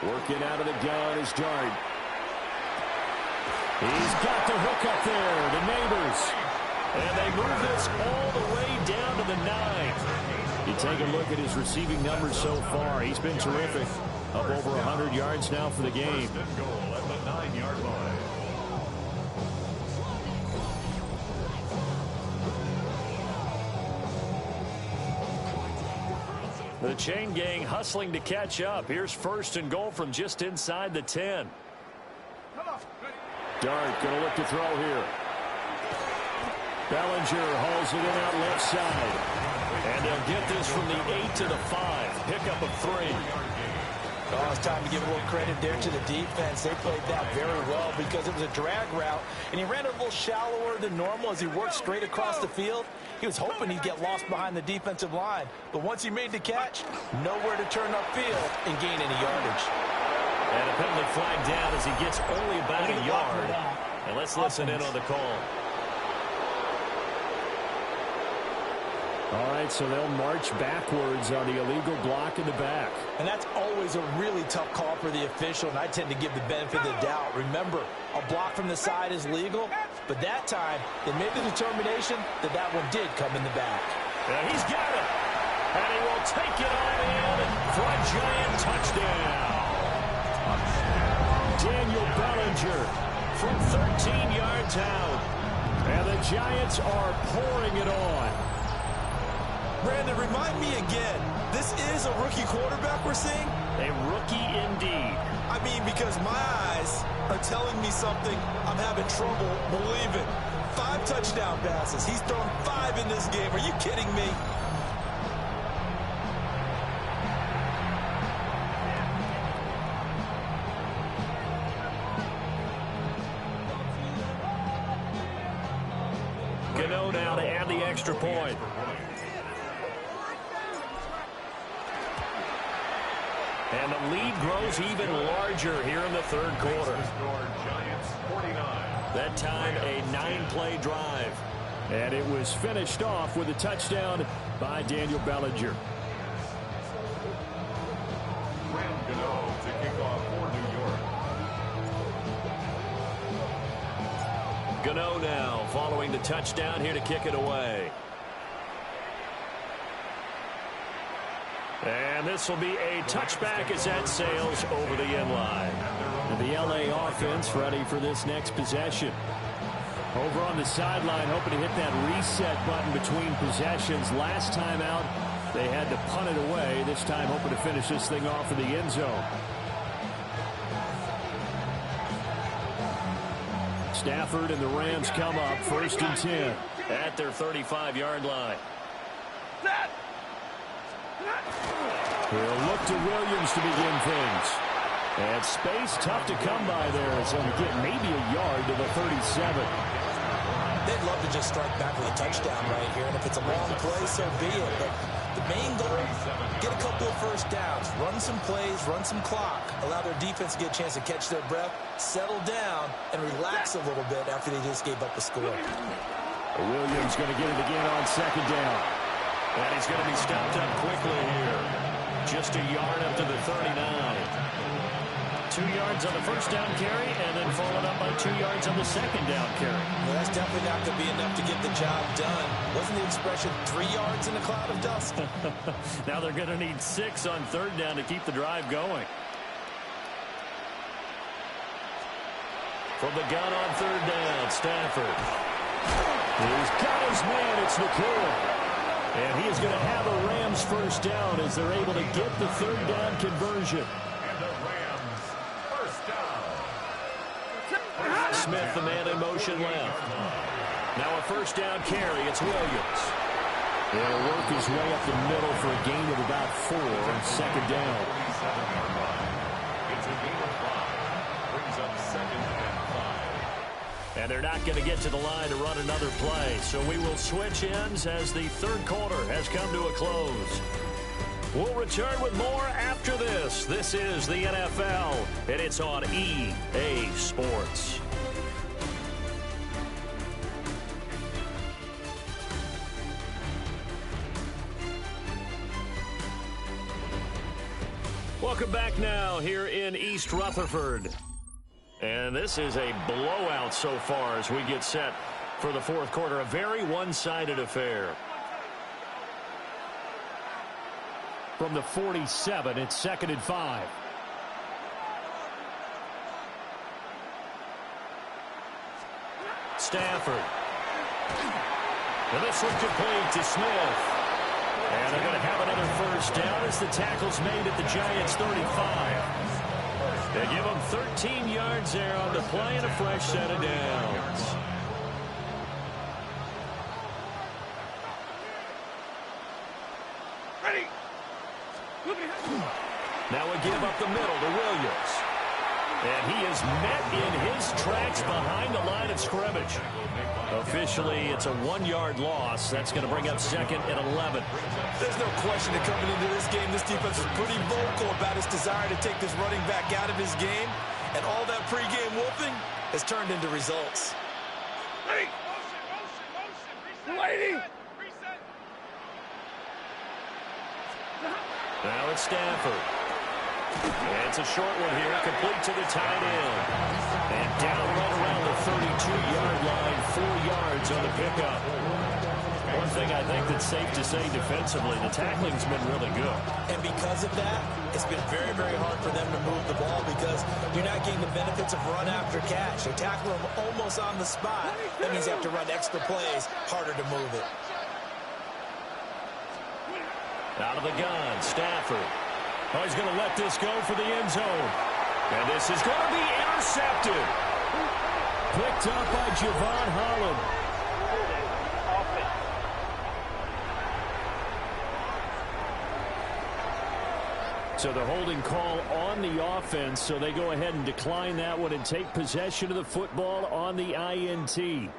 Working out of the gun is Dart. He's got the hook up there, the neighbors. And they move this all the way down to the 9. You take a look at his receiving numbers so far. He's been terrific. Up over 100 yards now for the game.
1st and goal at the 9-yard line.
The chain gang hustling to catch up. Here's 1st and goal from just inside the 10. Dart going to look to throw here. Bellinger hauls it in out left side. And they'll get this from the 8 to the 5. Pickup of 3.
Oh, it's time to give a little credit there to the defense. They played that very well because it was a drag route, and he ran a little shallower than normal as he worked straight across the field. He was hoping he'd get lost behind the defensive line, but once he made the catch, nowhere to turn upfield and gain any yardage.
And a penalty flag down as he gets only about a yard. And let's listen in on the call.
All right, so they'll march backwards on the illegal block in the back.
And that's always a really tough call for the official, and I tend to give the benefit of the doubt. Remember, a block from the side is legal, but that time they made the determination that that one did come in the back.
And he's got it. And he will take it on in for a giant touchdown.
Daniel Bellinger
From 13 yards out.
And the Giants are pouring it on.
Brandon, remind me again, this is a rookie quarterback we're seeing?
A rookie indeed.
I mean, because my eyes are telling me something I'm having trouble believing. 5 touchdown passes. He's thrown 5 in this game. Are you kidding me?
Gano now to add the extra point. And the lead grows even larger here in the third quarter. That time, a 9-play drive.
And it was finished off with a touchdown by Daniel Bellinger.
Gano to kick off for New York.
Gano now following the touchdown here to kick it away. And this will be a touchback as that sails over the end line.
And the LA offense ready for this next possession. Over on the sideline, hoping to hit that reset button between possessions. Last time out, they had to punt it away. This time, hoping to finish this thing off in the end zone. Stafford and the Rams come up 1st and 10
at their 35-yard line.
He'll look to Williams to begin things. And space tough to come by there. So we get maybe a yard to the 37.
They'd love to just strike back with a touchdown right here. And if it's a long play, so be it. But the main goal, get a couple of first downs. Run some plays, run some clock. Allow their defense to get a chance to catch their breath, settle down, and relax a little bit after they just gave up a score.
Williams going to get it again on 2nd down.
And he's going to be stopped up quickly here. Just a yard up to the 39. 2 yards on the first down carry, and then followed up by 2 yards on the second down carry.
Well, that's definitely not going to be enough to get the job done. Wasn't the expression 3 yards in a cloud of dust?
Now they're going to need 6 on 3rd down to keep the drive going. From the gun on 3rd down, Stafford.
He's got his man. It's McCoy.
And he is going to have a Rams first down as they're able to get the 3rd down conversion.
And the Rams first down.
Smith, the man in motion left. Now a first down carry. It's Williams.
He'll work his way up the middle for a gain of about 4 on 2nd down.
It's a gain of 5. Brings up 2nd and 5.
And they're not going to get to the line to run another play. So we will switch ends as the third quarter has come to a close. We'll return with more after this. This is the NFL, and it's on EA Sports. Welcome back now here in East Rutherford. And this is a blowout so far as we get set for the fourth quarter. A very one-sided affair.
From the 47, it's 2nd and 5.
Stafford. And this one complete to Smith. And they're going to have another first down as the tackle's made at the Giants' 35. They give them 13 yards there on the play and a fresh set of downs.
Ready.
Now we give up the middle. Williams. And he is met in his tracks behind the line of scrimmage. Officially, it's a 1-yard loss. That's going to bring up second and 11.
There's no question that coming into this game, this defense is pretty vocal about its desire to take this running back out of his game. And all that pregame wolfing has turned into results.
Now it's Stafford. And it's a short one here, complete to the tight end. And down right around the 32-yard line, 4 yards on the pickup. One thing I think that's safe to say defensively, the tackling's been really good.
And because of that, it's been very, very hard for them to move the ball because you're not getting the benefits of run after catch. They tackle them almost on the spot. That means you have to run extra plays, harder to move it.
Out of the gun, Stafford. Oh, he's going to let this go for the end zone. And this is going to be intercepted. Picked up by Javon Holland. So the holding call on the offense, so they go ahead and decline that one and take possession of the football on the INT.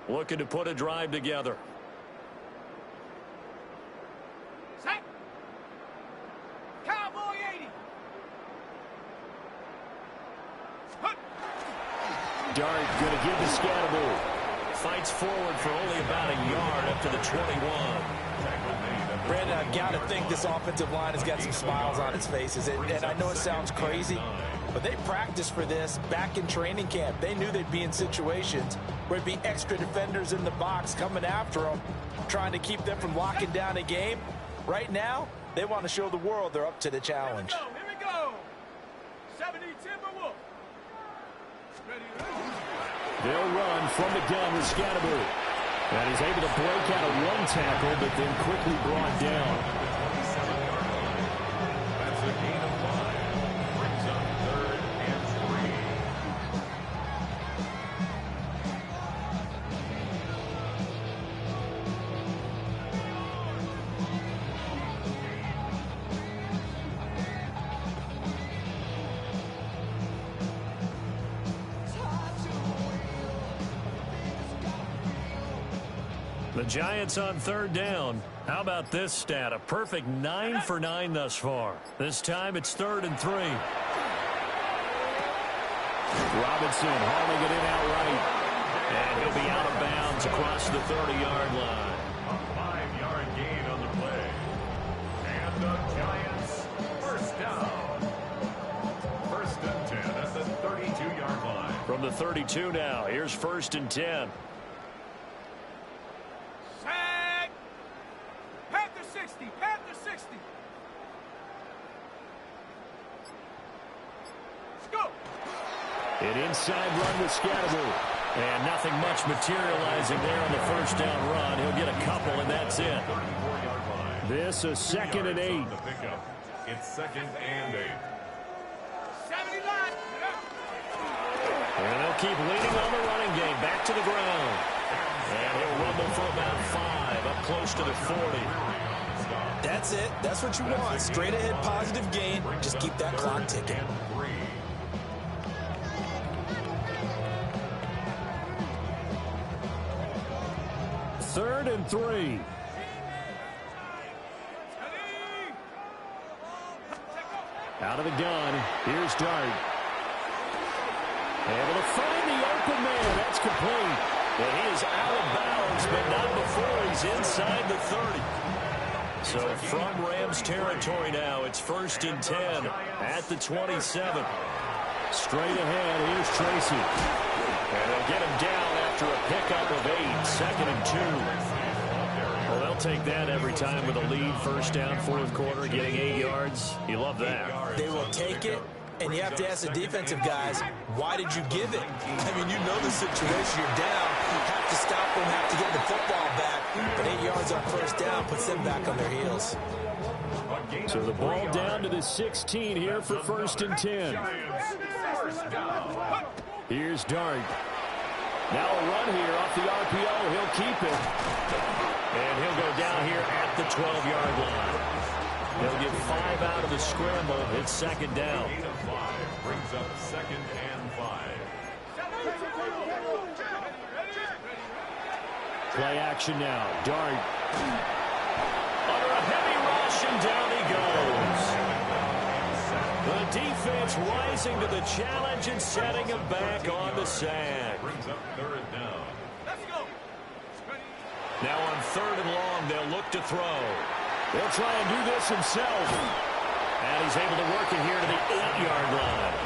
Looking to put a drive together.
Set. Cowboy 80.
Dart going to give the Scatterbull. Fights forward for only about a yard up to the 21.
Brandon, I've got to think this offensive line has got some smiles on its faces. And I know it sounds crazy, but they practiced for this back in training camp. They knew they'd be in situations where there'd be extra defenders in the box coming after them, trying to keep them from locking down a game. Right now, they want to show the world they're up to the challenge.
Here we go. 70 Timberwolf. Ready to go.
They'll run from the gun with Scatterbull. And he's able to break out of one tackle, but then quickly brought down.
That's a gain of 5. Brings up 3rd and
3. The Giants on 3rd down. How about this stat? A perfect 9 for 9 thus far. This time it's 3rd and 3. Robinson hauling it in outright. And he'll be out of bounds across the 30-yard line.
A 5-yard gain on the play. And the Giants first down. 1st and 10 at the 32-yard line.
From the 32 now, here's 1st and 10.
Set. Panther 60. Panther 60. Let's go.
An inside run with Scatterbull. And nothing much materializing there on the 1st down run. He'll get a couple, and that's it.
34-yard line.
This a 2nd and 8.
On the pickup. It's 2nd and 8.
79.
And they'll keep leaning on the running game. Back to the ground. And he'll run them for about 5, up close to the 40.
That's it. That's what you want. Straight ahead positive gain. Just keep that clock ticking.
3rd and 3. Out of the gun. Here's Dart. Able to find the open man. That's complete. And he is out of bounds, but not before he's inside the 30. So from Rams territory now, it's 1st and 10 at the 27. Straight ahead, here's Tracy. And they'll get him down after a pickup of 8, 2nd and 2. Well, they'll take that every time with a lead. 1st down, 4th quarter, getting 8 yards. You love that.
They will take it, and you have to ask the defensive guys, why did you give it? I mean, you know the situation. You're down. You have to stop them, have to get the football back. But 8 yards on 1st down puts them back on their heels.
So the ball down to the 16 here for 1st and 10. Here's Dart.
Now a run here off the RPO. He'll keep it. And he'll go down here at the 12-yard line. They'll get 5 out of the scramble. It's second down.
Gain of 5 brings up 2nd and 5.
Play action now. Dart. Under a heavy rush, and down he goes. The defense rising to the challenge and setting him back on the sack.
Brings up 3rd down.
Now on 3rd and long, they'll look to throw.
They'll try and do this himself.
And he's able to work it here to the 8-yard line.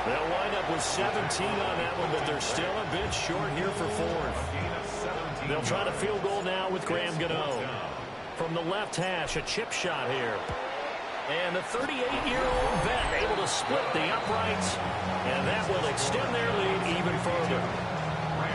They'll wind up with 17 on that one, but they're still a bit short here for 4th. They'll try to field goal now with Graham Gano. From the left hash, a chip shot here. And the 38-year-old vet able to split the uprights, and that will extend their lead even further.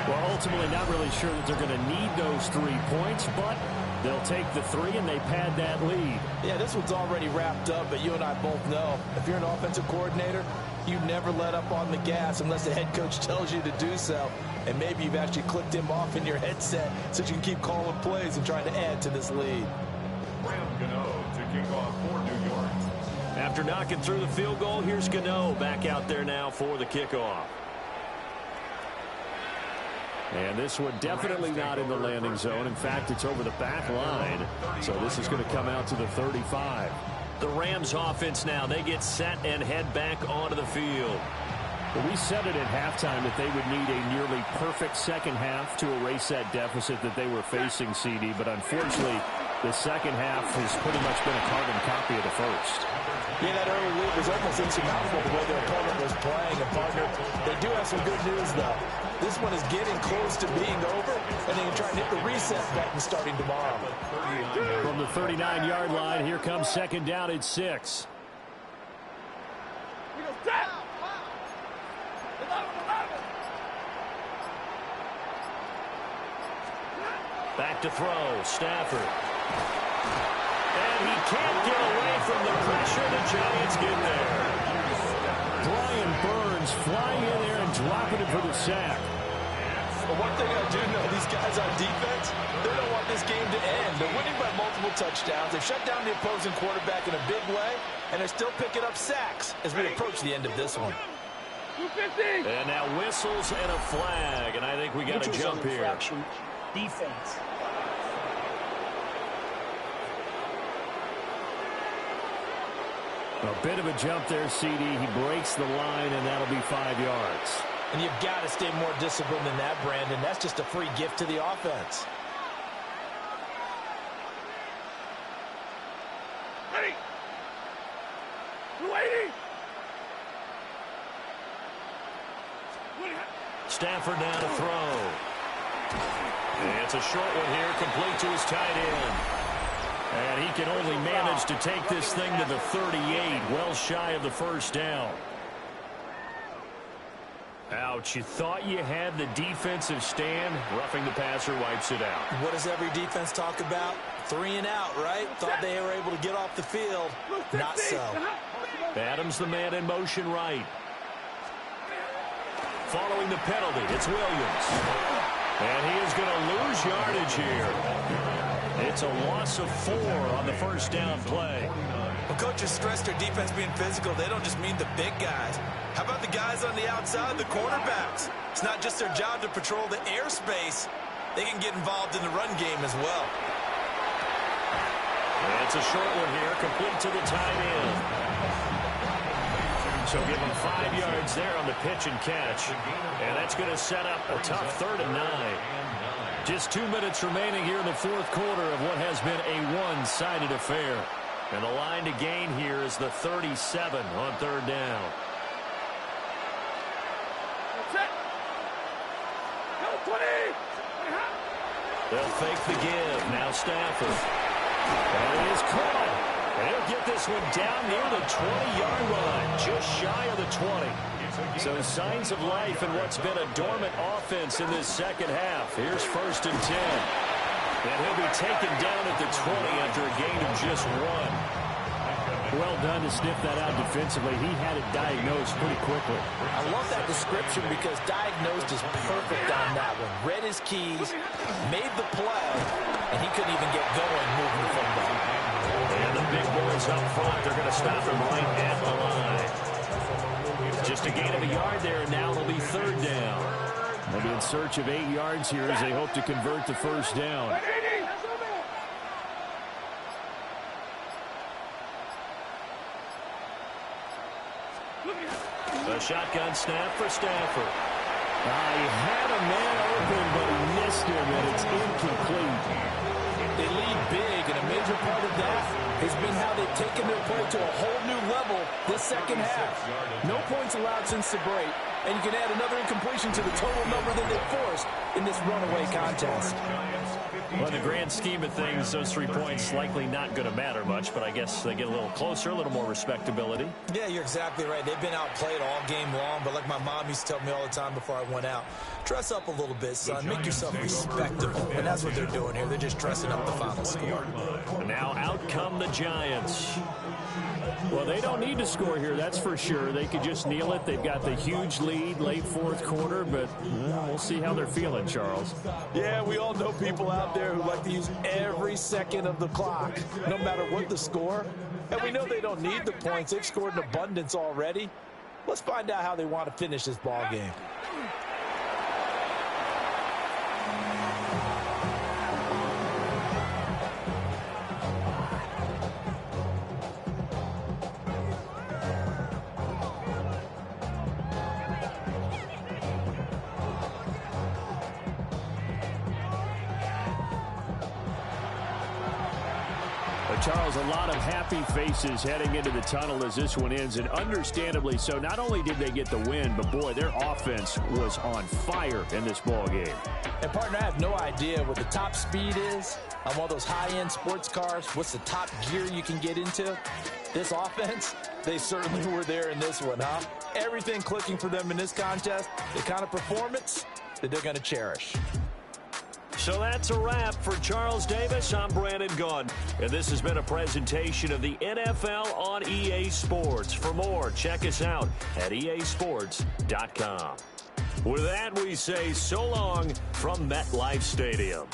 Well, ultimately not really sure that they're going to need those 3 points, but they'll take the 3 and they pad that lead.
Yeah, this one's already wrapped up, but you and I both know if you're an offensive coordinator, you never let up on the gas unless the head coach tells you to do so. And maybe you've actually clicked him off in your headset so you can keep calling plays and trying to add to this lead.
Graham Gano to kick off for New York.
After knocking through the field goal, here's Gano back out there now for the kickoff.
And this one definitely not in the landing zone. In fact, it's over the back line. So this is going to come out to the 35.
The Rams offense now, they get set and head back onto the field.
Well, we said it at halftime that they would need a nearly perfect second half to erase that deficit that they were facing, CD. But unfortunately, the second half has pretty much been a carbon copy of the first.
Yeah, that early lead was almost insurmountable the way their opponent was playing. And, partner, they do have some good news, though. This one is getting close to being over, and they can try and hit the reset button starting tomorrow.
From the 39-yard line, here comes second down at 6.
Back to throw, Stafford. And he can't get away from the pressure. The Giants get there.
Brian Burns flying in there and dropping it for the sack.
But one thing I do know, these guys on defense, they don't want this game to end. They're winning by multiple touchdowns. They've shut down the opposing quarterback in a big way, and they're still picking up sacks as we approach the end of this one.
And now whistles and a flag, and I think we got to jump here.
Defense.
A bit of a jump there, CD. He breaks the line, and that'll be 5 yards.
And you've got to stay more disciplined than that, Brandon. That's just a free gift to the offense.
Ready. 280.
Stafford now to throw. And it's a short one here, complete to his tight end. And he can only manage to take this thing to the 38, well shy of the first down. Ouch, you thought you had the defensive stand. Roughing the passer wipes it out.
What does every defense talk about? 3 and out, right? Thought they were able to get off the field. Not so.
Adams the man in motion right. Following the penalty, it's Williams. And he is going to lose yardage here. It's a loss of 4 on the first down play.
When coaches stress their defense being physical, they don't just mean the big guys. How about the guys on the outside, the cornerbacks? It's not just their job to patrol the airspace. They can get involved in the run game as well.
And it's a short one here, complete to the tight end. So give him 5 yards there on the pitch and catch. And that's going to set up a tough 3rd and 9. Just 2 minutes remaining here in the fourth quarter of what has been a one-sided affair. And the line to gain here is the 37 on 3rd down. They'll fake the give. Now Stafford. And it is caught. And he'll get this one down near the 20-yard line, just shy of the 20. So signs of life in what's been a dormant offense in this second half. Here's 1st and 10. And he'll be taken down at the 20 after a gain of just 1.
Well done to sniff that out defensively. He had it diagnosed pretty quickly.
I love that description because diagnosed is perfect on that one. Read his keys, made the play, and he couldn't even get going moving the football.
And the big boys up front, they're going to stop him right at the line. Just a gain of a yard there, and now it'll be third down.
They'll be in search of 8 yards here as they hope to convert the first down.
A shotgun snap for Stafford.
He had a man open, but he missed him, and it's incomplete.
They lead big, and a major part of that has been how they've taken their play to a whole new level this second half. No points allowed since the break, and you can add another incompletion to the total number that they forced in this runaway contest.
Well, in the grand scheme of things, those 3 points likely not going to matter much, but I guess they get a little closer, a little more respectability.
Yeah, you're exactly right. They've been outplayed all game long, but like my mom used to tell me all the time before I went out, dress up a little bit, son. Make yourself respectable. And that's what they're doing here. They're just dressing up the final score.
Now out come the Giants.
Well, they don't need to score here, that's for sure. They could just kneel it. They've got the huge lead late fourth quarter, but we'll see how they're feeling, Charles.
Yeah, we all know people out there who like to use every second of the clock, no matter what the score. And we know they don't need the points. They've scored in abundance already. Let's find out how they want to finish this ball game.
Charles, a lot of happy faces heading into the tunnel as this one ends, and understandably so. Not only did they get the win, but boy, their offense was on fire in this ball game.
And partner, I have no idea what the top speed is on one of those high-end sports cars. What's the top gear you can get into? This offense, they certainly were there in this one, huh? Everything clicking for them in this contest, the kind of performance that they're going to cherish.
So that's a wrap for Charles Davis. I'm Brandon Gunn, and this has been a presentation of the NFL on EA Sports. For more, check us out at easports.com. With that, we say so long from MetLife Stadium.